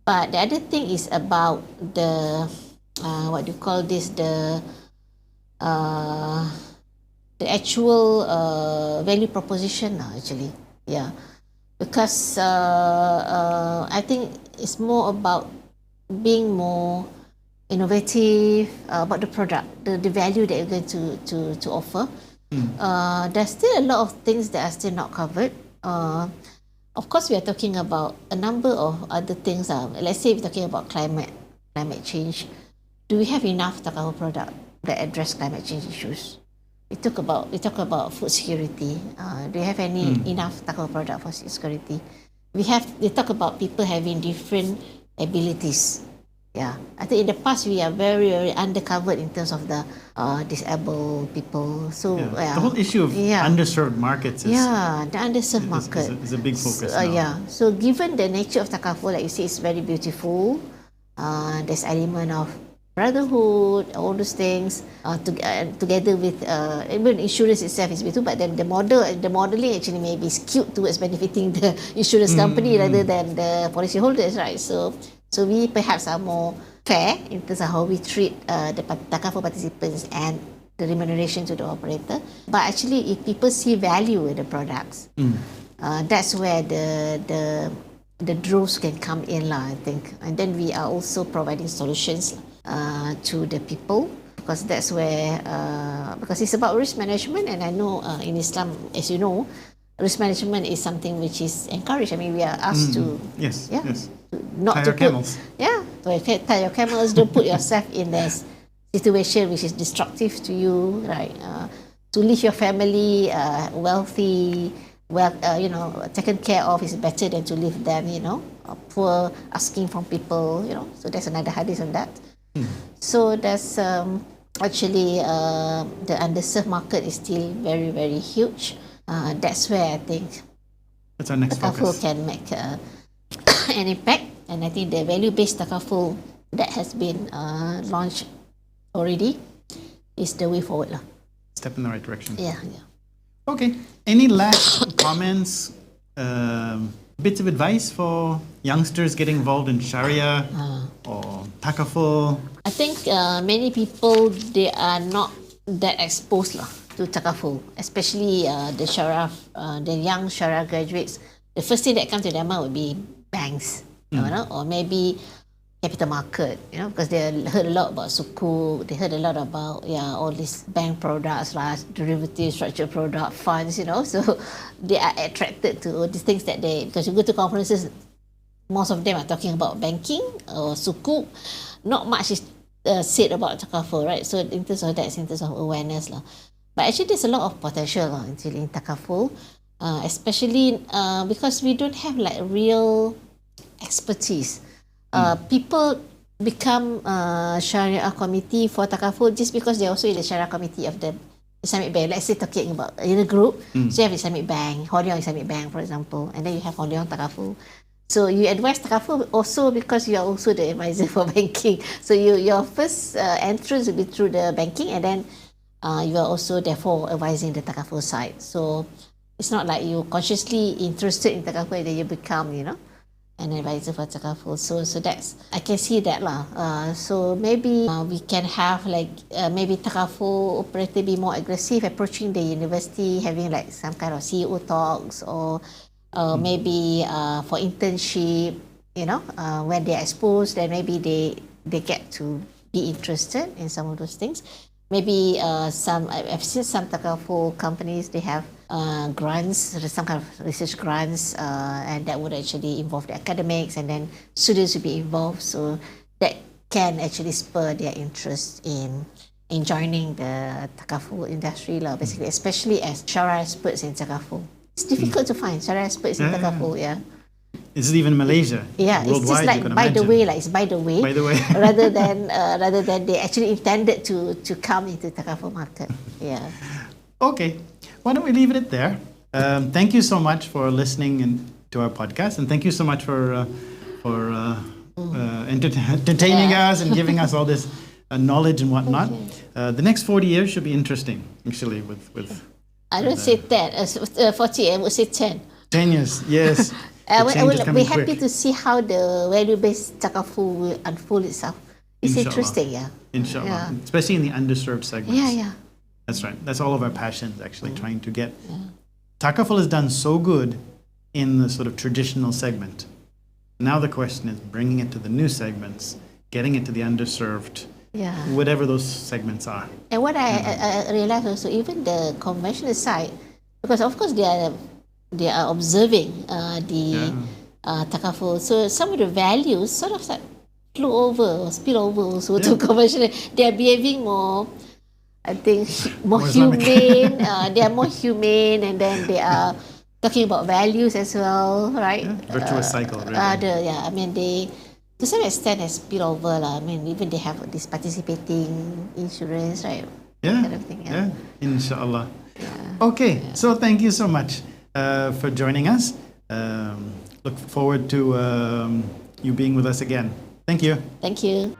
But the other thing is about the actual value proposition actually. Yeah. Because I think it's more about being more innovative about the product, the value that you're going to offer. There's still a lot of things that are still not covered. Of course, we are talking about a number of other things. Let's say we're talking about climate change. Do we have enough Takaful product that address climate change issues? We talk about food security. Do you have enough Takaful product for security? We talk about people having different abilities. Yeah, I think in the past we are very, very undercovered in terms of the disabled people. So The whole issue of underserved markets is, the underserved market is a big focus now. Yeah, so given the nature of takaful, like you say, it's very beautiful. There's element of brotherhood, all those things, together with even insurance itself is beautiful, but then the modeling actually may be skewed towards benefiting the insurance company rather than the policyholders, right? So we perhaps are more fair in terms of how we treat the takaful participants and the remuneration to the operator. But actually, if people see value in the products, that's where the draws can come in, I think. And then we are also providing solutions to the people, because that's where because it's about risk management, and I know in Islam, as you know, risk management is something which is encouraged. I mean, we are asked to not tie to your camels. to tie your camels. Don't put yourself in a situation which is destructive to you, right? To leave your family wealthy, taken care of is better than to leave them, poor, asking from people, So there's another hadith on that. So that's actually the underserved market is still very, very huge. That's where I think that's our next takaful focus. Can make an impact, and I think the value-based takaful that has been launched already is the way forward. Step in the right direction. Yeah. Okay. Any last comments, bits of advice for youngsters getting involved in Sharia or takaful? I think many people, they are not that exposed to takaful, especially the young Shariah graduates. The first thing that comes to their mind would be banks, or maybe capital market, because they heard a lot about sukuk, they heard a lot about all these bank products, derivatives, structured product, funds, so they are attracted to all these things because you go to conferences, most of them are talking about banking or sukuk. Not much is said about takaful, right? So in terms of that, it's in terms of awareness. But actually there's a lot of potential in takaful, especially because we don't have like real expertise. People become Sharia committee for takaful just because they're also in the Sharia committee of the Islamic Bank. Let's say talking about in a group, so you have Islamic Bank, Holion Islamic Bank, for example, and then you have Holion Takaful. So you advise takaful also because you are also the advisor for banking. So your first entrance will be through the banking, and then you are also therefore advising the takaful side. So it's not like you consciously interested in takaful and then you become, an advisor for takaful. So that's, I can see that so maybe we can have maybe takaful operator be more aggressive approaching the university, having like some kind of CEO talks, or maybe for internship, when they are exposed, then maybe they get to be interested in some of those things. Maybe I've seen some takaful companies, they have grants, some kind of research grants, and that would actually involve the academics, and then students will be involved. So that can actually spur their interest in joining the takaful industry, basically, especially as Shariah experts in takaful. It's difficult to find Shariah experts in takaful, Is it even Malaysia? Yeah, worldwide, it's just like by the way, it's by the way. By the way. rather than they actually intended to come into takaful market. Yeah. Okay. Why don't we leave it there? Thank you so much for listening to our podcast, and thank you so much for entertaining us and giving us all this knowledge and whatnot. Okay. The next 40 years should be interesting, actually, with I don't say 10, 40, I would say 10. 10 years, yes. I will be happy to see how the value-based takaful will unfold itself. It's Inshallah. Interesting, Inshallah. Yeah. Especially in the underserved segments. Yeah. That's right. That's all of our passions, actually, trying to get... Takaful is done so good in the sort of traditional segment. Now the question is bringing it to the new segments, getting it to the underserved, whatever those segments are. And what I realized also, even the conventional side, because of course they are observing the takaful, so some of the values sort of like spill over also to conventional. They are behaving more, I think, more humane. They are more humane, and then they are talking about values as well, right? Virtuous cycle, really. I mean, To some extent, has spillover lah. I mean, even they have this participating insurance, right? Yeah, Kind of thing, yeah, inshallah. Yeah. Okay, so thank you so much for joining us. Look forward to you being with us again. Thank you. Thank you.